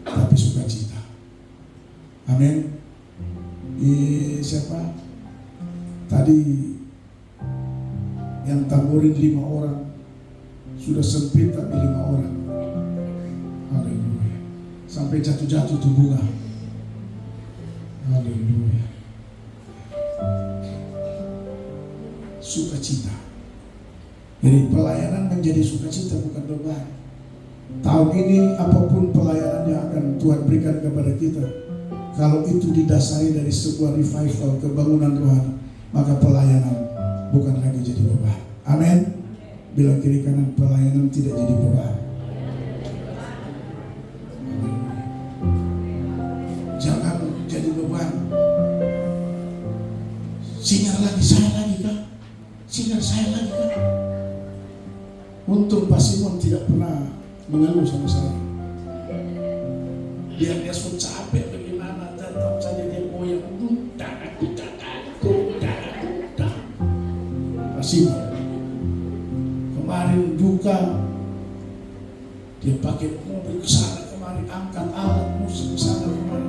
tapi sukacita. Amin. Siapa? Tadi yang tamburin 5 orang, sudah sempit tapi 5 orang. Haleluya. Sampai jatuh-jatuh tuh bunga. Haleluya. Sukacita. Jadi pelayanan menjadi sukacita, bukan beban. Tahun ini apapun pelayanan yang akan Tuhan berikan kepada kita, kalau itu didasari dari sebuah revival, kebangunan rohani, maka pelayanan bukan lagi jadi beban. Amin. Bilang kiri kanan, pelayanan tidak jadi beban. Jangan jadi beban. Singar lagi, saya lagi kan? Singar saya lagi kan? Untung Pak Simon tidak pernah mengeluh sama saya. Dia sudah capek bagaimana, tetap saja dia goyang. Pak Simon kemarin duka, dia pakai mobil ke sana kemari, angkat alat musik ke sana kemari,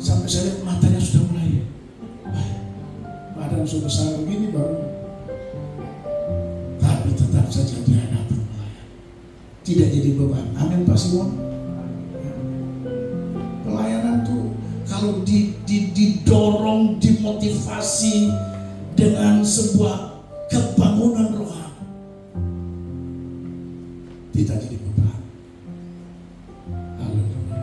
sampai saya lihat matanya sudah mulai badan sudah besar begini baru, tapi tetap saja dia datang melayan, tidak jadi beban. Amin Pak Simon. Pelayanan tuh kalau didorong, dimotivasi dengan sebuah kebangunan rohani, tidak jadi beban. Haleluya.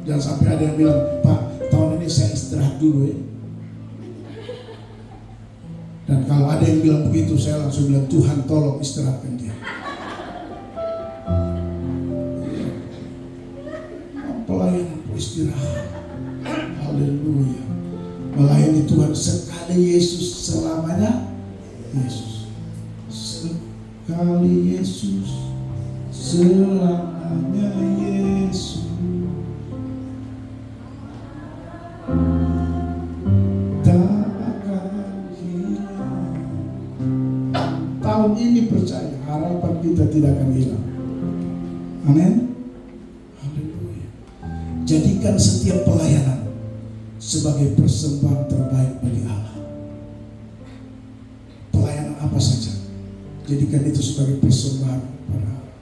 Jangan sampai ada yang bilang, Pak, tahun ini saya istirahat dulu ya. Dan kalau ada yang bilang begitu, saya langsung bilang, Tuhan tolong istirahatkan dia. istirahat. Haleluya. Melayani Tuhan sekali Yesus, selamanya Yesus. Sekali Yesus, selamanya Yesus. Tak akan hilang. Tahun ini percaya, harapan kita tidak akan hilang. Amin. Haleluya. Jadikan setiap pelayanan sebagai persembahan terbaik bagi Allah. Pelayanan apa saja, jadikan itu sebagai persembahan pada Allah.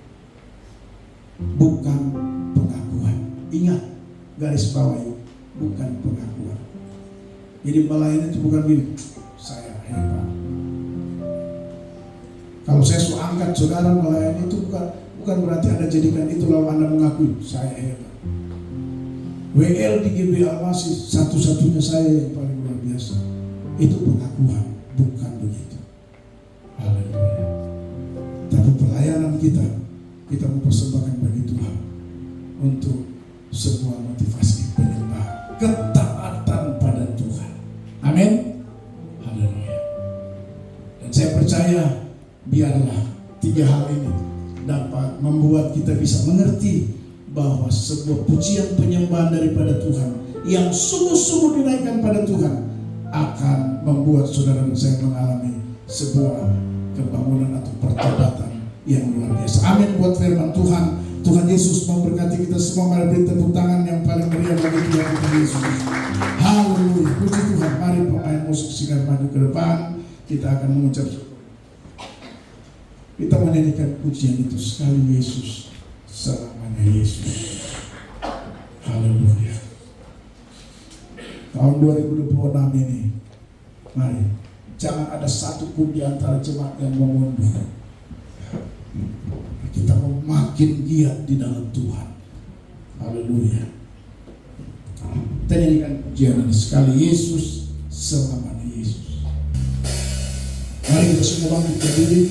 Bukan pengakuan. Ingat, garis bawahi, bukan pengakuan. Jadi melayani itu bukan gini, saya hebat. Kalau saya suruh angkat saudara melayani itu bukan berarti Anda jadikan itu lalu Anda mengakui saya hebat. WL di GBA masih satu-satunya saya yang paling luar biasa. Itu pengakuan, bukan begitu. Haleluya. Tapi pelayanan kita mempersembahkan bagi Tuhan untuk sebuah motivasi penyembah, ketaatan pada Tuhan. Amin. Haleluya. Dan saya percaya biarlah 3 hal ini dapat membuat kita bisa mengerti bahwa sebuah pujian penyembahan daripada Tuhan yang sungguh-sungguh dinaikkan pada Tuhan akan membuat saudara dan saya mengalami sebuah kebangunan atau pertobatan yang luar biasa. Amin buat firman Tuhan. Tuhan Yesus memberkati kita semua. Mari beri tepuk tangan yang paling meriah bagi Tuhan Yesus. Haleluya. Puji Tuhan. Mari pemain musik sinar maju ke depan. Kita akan mengucap, kita menyanyikan pujian itu, sekali Yesus, selamanya Yesus. Haleluya. Tahun 2026 ini, mari, jangan ada satu pun di antara jemaat yang memundur. Kita makin giat di dalam Tuhan. Haleluya. Kita nyanyikan pujian ini, sekali Yesus, selamanya Yesus. Mari kita semua bangkit berdiri.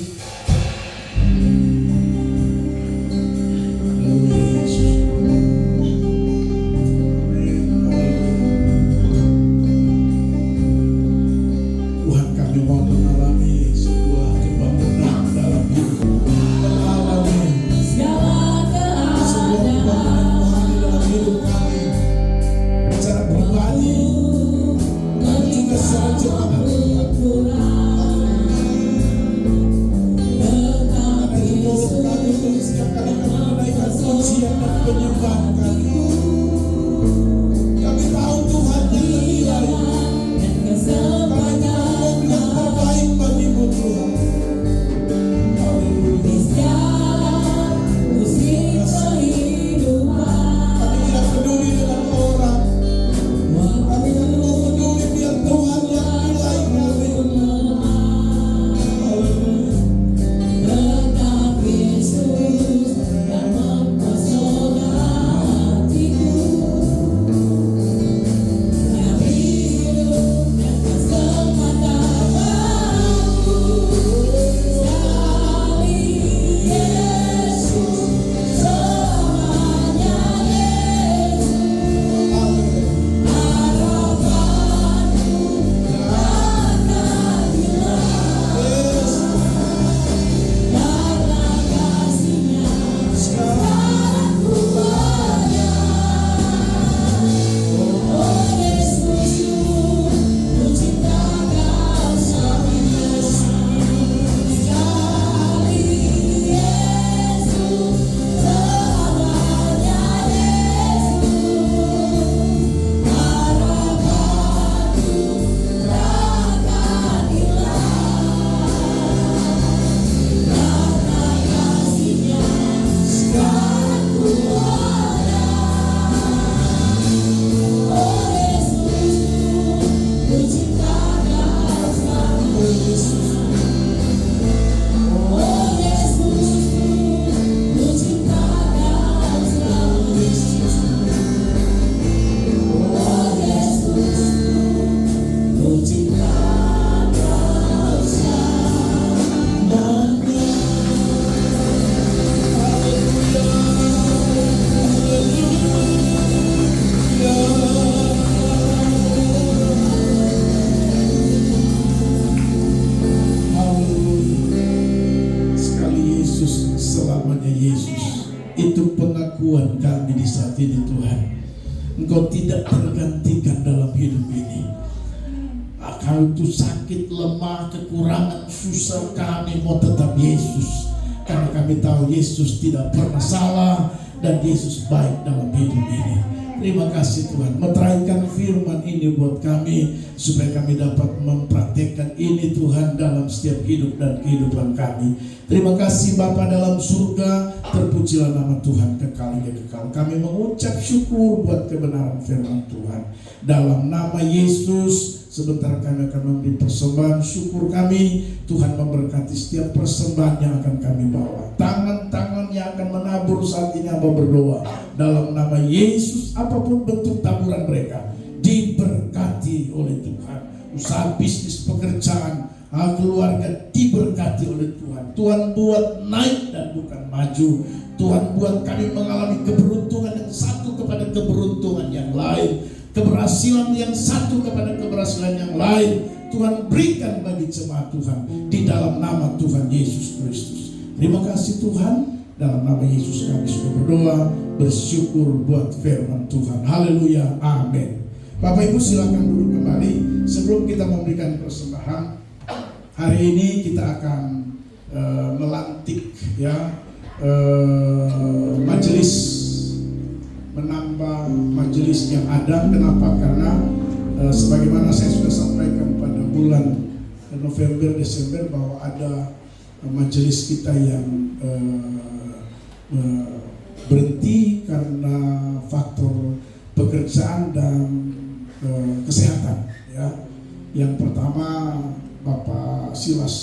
pengakuan kami di saat ini Tuhan, Engkau tidak tergantikan dalam hidup ini. Kalau itu sakit, lemah, kekurangan, susah, kami mau tetap Yesus. Karena kami tahu Yesus tidak pernah salah dan Yesus baik dalam hidup ini. Terima kasih Tuhan, meteraikan firman ini buat kami supaya kami dapat mempraktekkan ini Tuhan dalam setiap hidup dan kehidupan kami. Terima kasih Bapa dalam surga, terpujilah nama Tuhan kekal hingga kekal. Kami mengucap syukur buat kebenaran firman Tuhan. Dalam nama Yesus, sebentar kami akan memberi persembahan syukur kami. Tuhan memberkati setiap persembahan yang akan kami bawa. Tangan-tangan yang akan menabur saat ini hamba berdoa. Dalam nama Yesus, apapun bentuk taburan mereka, diberkati oleh Tuhan. Usaha bisnis, pekerjaan, keluarga diberkati oleh Tuhan. Tuhan buat naik dan bukan maju. Tuhan buat kami mengalami keberuntungan yang satu kepada keberuntungan yang lain, keberhasilan yang satu kepada keberhasilan yang lain. Tuhan berikan bagi jemaat Tuhan di dalam nama Tuhan Yesus Kristus. Terima kasih Tuhan, dalam nama Yesus kami sudah berdoa, bersyukur buat firman Tuhan. Haleluya, amin. Bapak Ibu silakan duduk kembali. Sebelum kita memberikan persembahan, hari ini kita akan melantik ya majelis, menambah majelis yang ada. Kenapa? Karena sebagaimana saya sudah sampaikan pada bulan November, Desember bahwa ada majelis kita yang berhenti karena faktor pekerjaan dan kesehatan. Ya, yang pertama Bapak Silas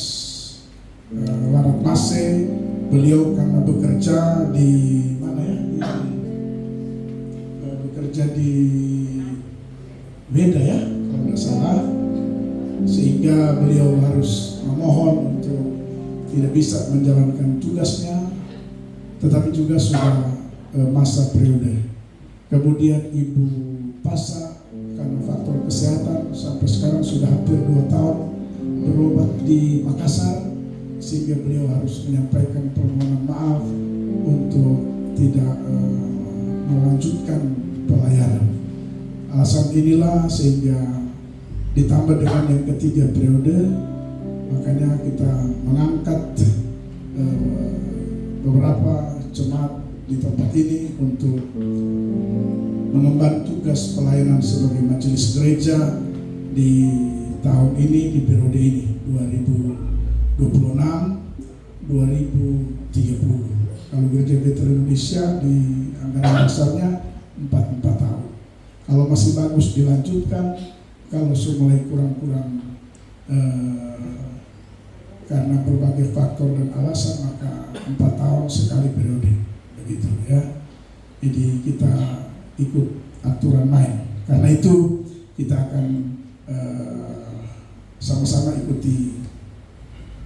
Waratmase, beliau karena bekerja di mana ya? Bekerja di Beda ya, kalau tidak salah, sehingga beliau harus memohon untuk tidak bisa menjalankan tugasnya, tetapi juga sudah masa periode. Kemudian Ibu Pasa karena faktor kesehatan sampai sekarang sudah hampir 2 tahun berobat di Makassar, sehingga beliau harus menyampaikan permohonan maaf untuk tidak melanjutkan pelayanan. Alasan inilah sehingga ditambah dengan yang ketiga periode, makanya kita mengangkat beberapa jemaat di tempat ini untuk mengemban tugas pelayanan sebagai majelis gereja di tahun ini, di periode ini 2026-2030. Kalau Gereja Bethel Indonesia di anggaran dasarnya 4 tahun. Kalau masih bagus dilanjutkan, kalau mulai kurang-kurang karena berbagai faktor dan alasan, maka 4 tahun sekali periode, begitu ya. Jadi kita ikut aturan main. Karena itu kita akan sama-sama ikuti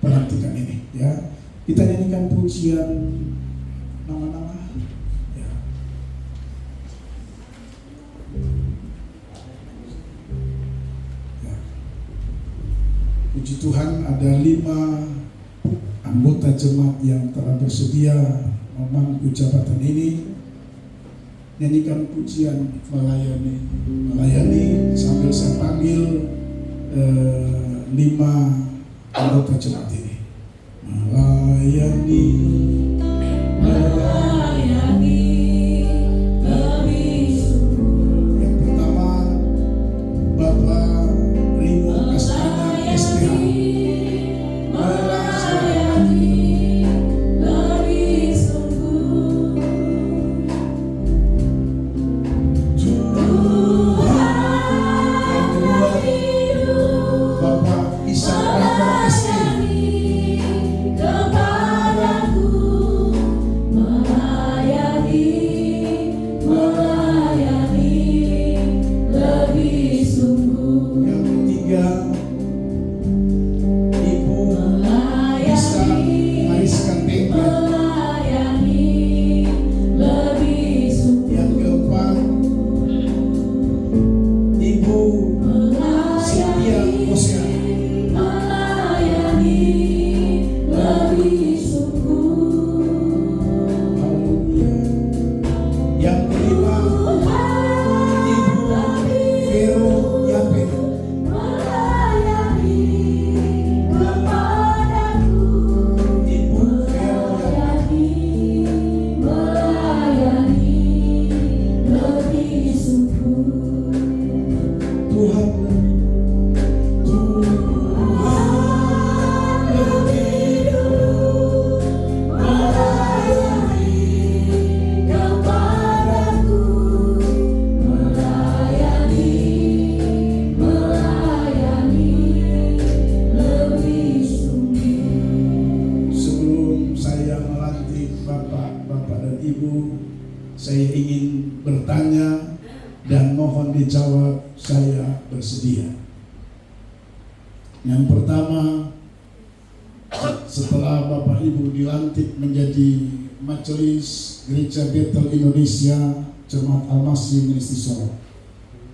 pelantikan ini ya. Kita nyanyikan pujian nama-nama ya. Ya. Puji Tuhan, ada 5 anggota jemaat yang telah bersedia memangku jabatan ini. Nyanyikan pujian melayani sambil saya panggil 5 anggota jemaat ini. Melayani lebih sungguh. Yang pertama Bapak Rino Kastanya STH. Kepadaku ingin bertanya dan mohon dijawab, saya bersedia. Yang pertama, setelah Bapak Ibu dilantik menjadi Majelis Gereja Bethel Indonesia Jemaat Al-Masih Ministry Solo,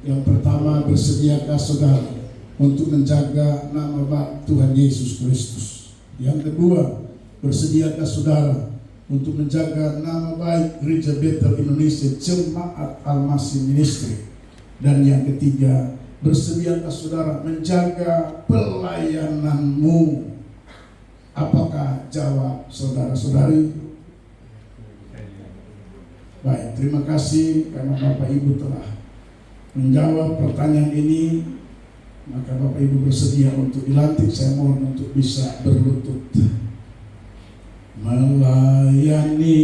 yang pertama, bersediakah saudara untuk menjaga nama baik Tuhan Yesus Kristus? Yang kedua, bersediakah saudara untuk menjaga nama baik Gereja Bethel Indonesia Jemaat Al-Masih Ministry? Dan yang ketiga, bersediakah saudara menjaga pelayananmu? Apakah jawab saudara-saudari? Baik, terima kasih karena Bapak Ibu telah menjawab pertanyaan ini. Maka Bapak Ibu bersedia untuk dilantik. Saya mohon untuk bisa berlutut. Melayani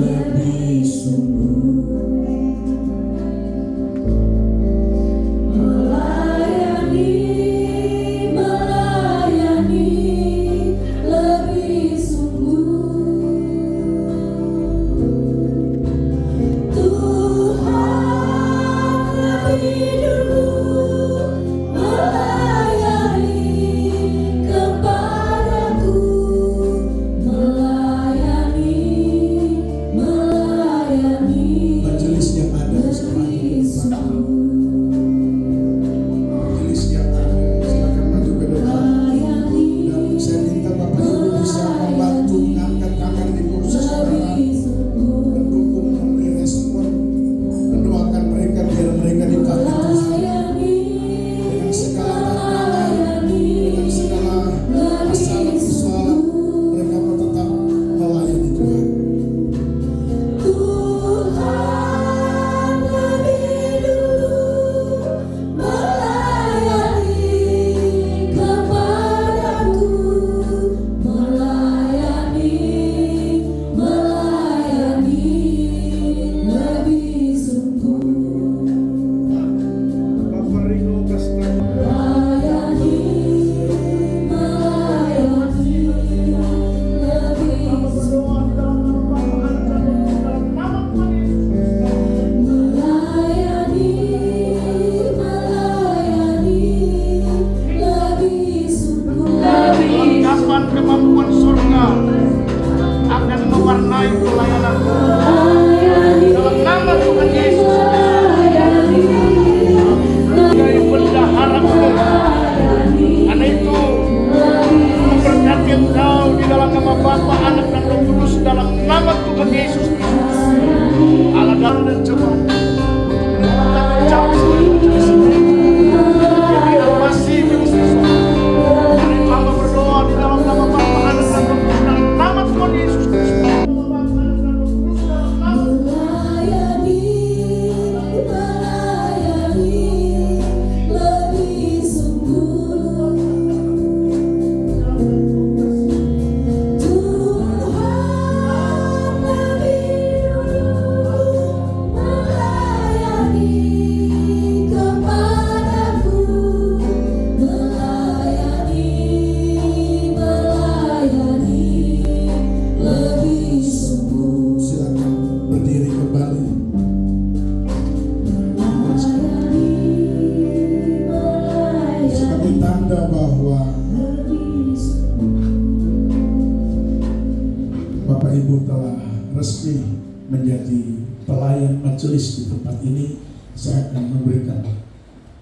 lebih sungguh. Kemampuan surga akan mewarnai pelayananmu dalam nama Tuhan Yesus. Dari benda harapmu, karena itu memberkati engkau di dalam nama Bapa, Anak dan Roh Kudus, dalam nama Tuhan Yesus. Allah dan jemaat jawab masih hamba berdoa di dalam nama Bapa, Anak dan Roh Kudus, dalam nama Tuhan Yesus Kristus. Bapak Ibu telah resmi menjadi pelayan majelis di tempat ini. Saya akan memberikan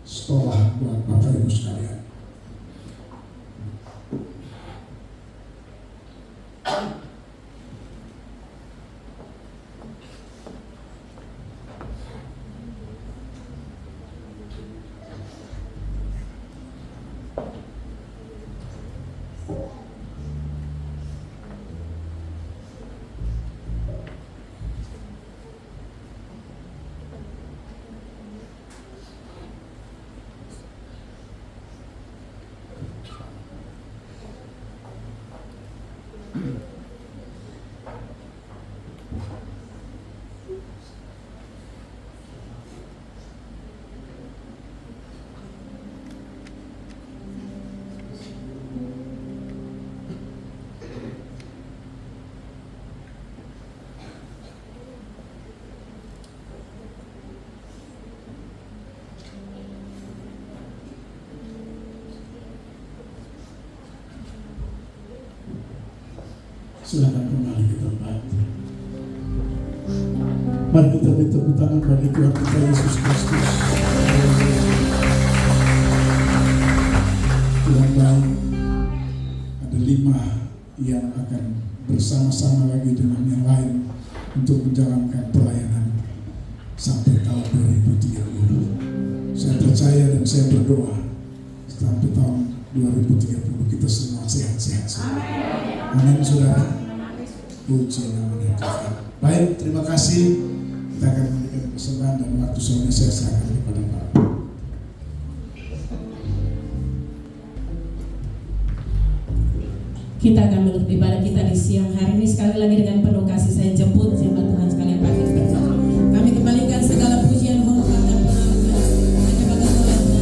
sekolah buat Bapak Ibu sekalian. Silakan kembali ke tempat. Mari kita beri tepuk tangan bagi Tuhan kita Yesus Kristus. Tuhan baik. Ada 5 yang akan bersama-sama lagi dengan yang lain untuk menjalankan pelayanan sampai tahun 2030. Saya percaya dan saya berdoa sampai tahun 2030 kita semua sehat-sehat. Amin, saudara. Puji nama Tuhan. Baik, terima kasih. Kita akan memberikan persembahan dan waktu semuanya saya serahkan kepada Pak. Kita akan menutup ibadah kita di siang hari ini sekali lagi dengan penuh kasih saya jemput jemaat Tuhan sekalian bangkit bersama. Kami kembalikan segala pujian, hormat dan pengakuan hanya bagi Tuhan.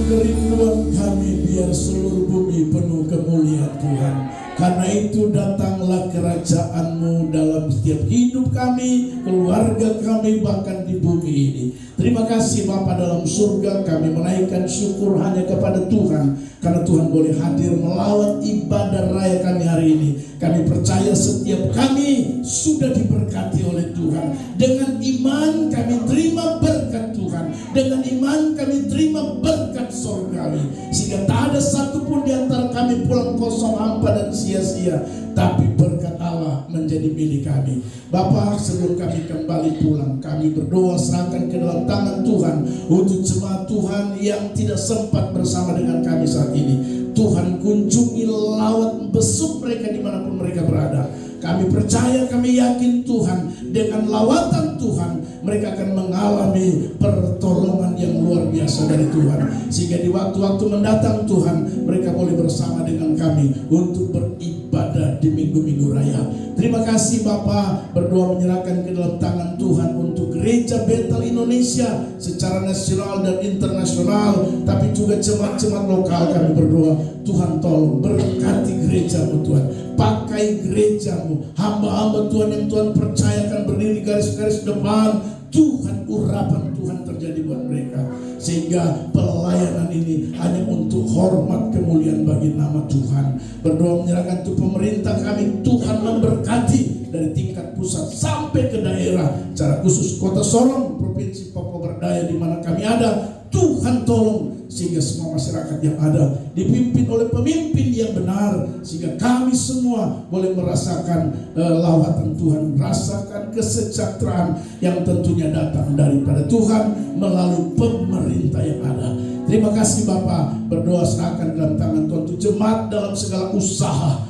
Kerinduan kami biar seluruh bumi penuh kemuliaan Tuhan. Karena itu datanglah kerajaan-Mu dalam setiap hidup kami, keluarga kami, bahkan di bumi ini. Terima kasih Bapa dalam surga, kami menaikkan syukur hanya kepada Tuhan. Karena Tuhan boleh hadir melawat ibadah raya kami hari ini. Kami percaya setiap kami sudah diberkati oleh Tuhan. Dengan iman kami terima berkat Tuhan. Dengan iman kami terima berkat surgawi. Sehingga tak ada satupun di antara kami pulang kosong, hampa dan sia-sia, tapi berkat Allah menjadi milik kami. Bapa, sebelum kami kembali pulang, kami berdoa serahkan ke dalam tangan Tuhan untuk jemaat Tuhan yang tidak sempat bersama dengan kami saat ini. Tuhan kunjungi, lawat, besuk mereka dimanapun mereka berada. Kami percaya, kami yakin Tuhan, dengan lawatan Tuhan mereka akan mengalami pertolongan yang luar biasa dari Tuhan. Sehingga di waktu-waktu mendatang Tuhan, mereka boleh bersama dengan kami untuk beribadah di minggu-minggu raya. Terima kasih Bapa, berdoa menyerahkan ke dalam tangan Tuhan untuk gereja Bethel Indonesia secara nasional dan internasional, tapi juga jemaat-jemaat lokal. Kami berdoa, Tuhan tolong berkati gereja-Mu Tuhan, pakai gereja-Mu, hamba-hamba Tuhan yang Tuhan percayakan berdiri garis-garis depan. Tuhan, urapan Tuhan terjadi buat mereka, sehingga pelayanan ini hanya untuk hormat kemuliaan bagi nama Tuhan. Berdoa menyerahkan untuk pemerintah kami, Tuhan memberkati dari tingkat pusat sampai ke daerah, secara khusus Kota Sorong, Provinsi Papua daya di mana kami ada. Tuhan tolong sehingga semua masyarakat yang ada dipimpin oleh pemimpin yang benar, sehingga kami semua boleh merasakan lawatan Tuhan, merasakan kesejahteraan yang tentunya datang daripada Tuhan melalui pemerintah yang ada. Terima kasih Bapak, berdoa serahkan dalam tangan Tuhan untuk jemaat dalam segala usaha,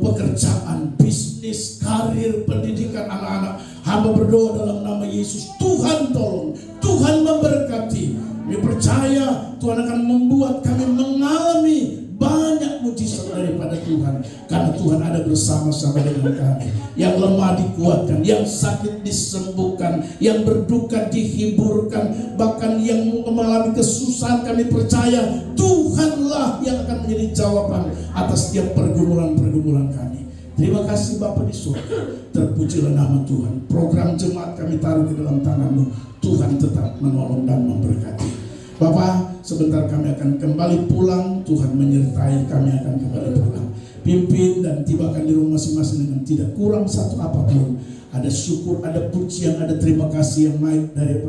pekerjaan, bisnis, karir, pendidikan anak-anak. Hamba berdoa dalam nama Yesus, Tuhan tolong, Tuhan memberkati. Kami percaya Tuhan akan membuat kami mengalami banyak mujizat daripada Tuhan, karena Tuhan ada bersama-sama dengan kami. Yang lemah dikuatkan, yang sakit disembuhkan, yang berduka dihiburkan, bahkan yang mengalami kesusahan, kami percaya Tuhanlah yang akan menjadi jawaban atas setiap pergumulan-pergumulan kami. Terima kasih Bapa di surga, terpujilah nama Tuhan. Program jemaat kami taruh di dalam tangan-Mu. Tuhan tetap menolong dan memberkati. Bapak, sebentar kami akan kembali pulang. Tuhan menyertai kami akan kembali pulang. Pimpin dan tibakan di rumah masing-masing dengan tidak kurang satu apapun. Ada syukur, ada pujian, ada terima kasih yang naik dari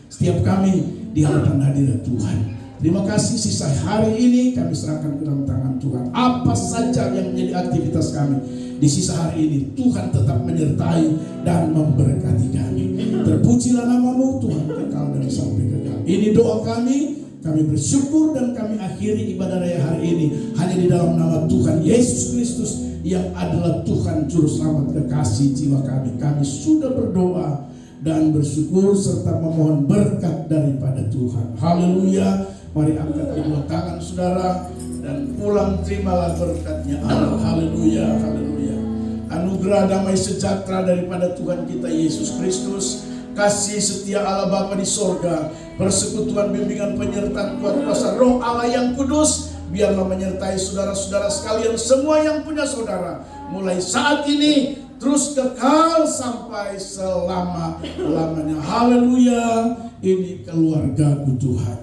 setiap kami di hadapan hadirat Tuhan. Terima kasih, sisa hari ini kami serahkan ke dalam tangan Tuhan. Apa saja yang menjadi aktivitas kami di sisa hari ini, Tuhan tetap menyertai dan memberkati kami. Terpujilah nama-Mu Tuhan, kekal dan sampai kekal. Ini doa kami bersyukur dan kami akhiri ibadah raya hari ini hanya di dalam nama Tuhan Yesus Kristus yang adalah Tuhan Juru Selamat kekasih jiwa kami. Kami sudah berdoa dan bersyukur serta memohon berkat daripada Tuhan. Haleluya. Mari angkat kedua tangan saudara dan pulang terimalah berkatnya Allah. Haleluya, haleluya. Anugerah damai sejahtera daripada Tuhan kita Yesus Kristus, kasih setia Allah Bapa di sorga, persekutuan bimbingan penyertaan kuat kuasa Roh Allah yang kudus, biarlah menyertai saudara-saudara sekalian semua yang punya saudara, mulai saat ini terus kekal sampai selama-lamanya. Haleluya. Ini keluargaku Tuhan.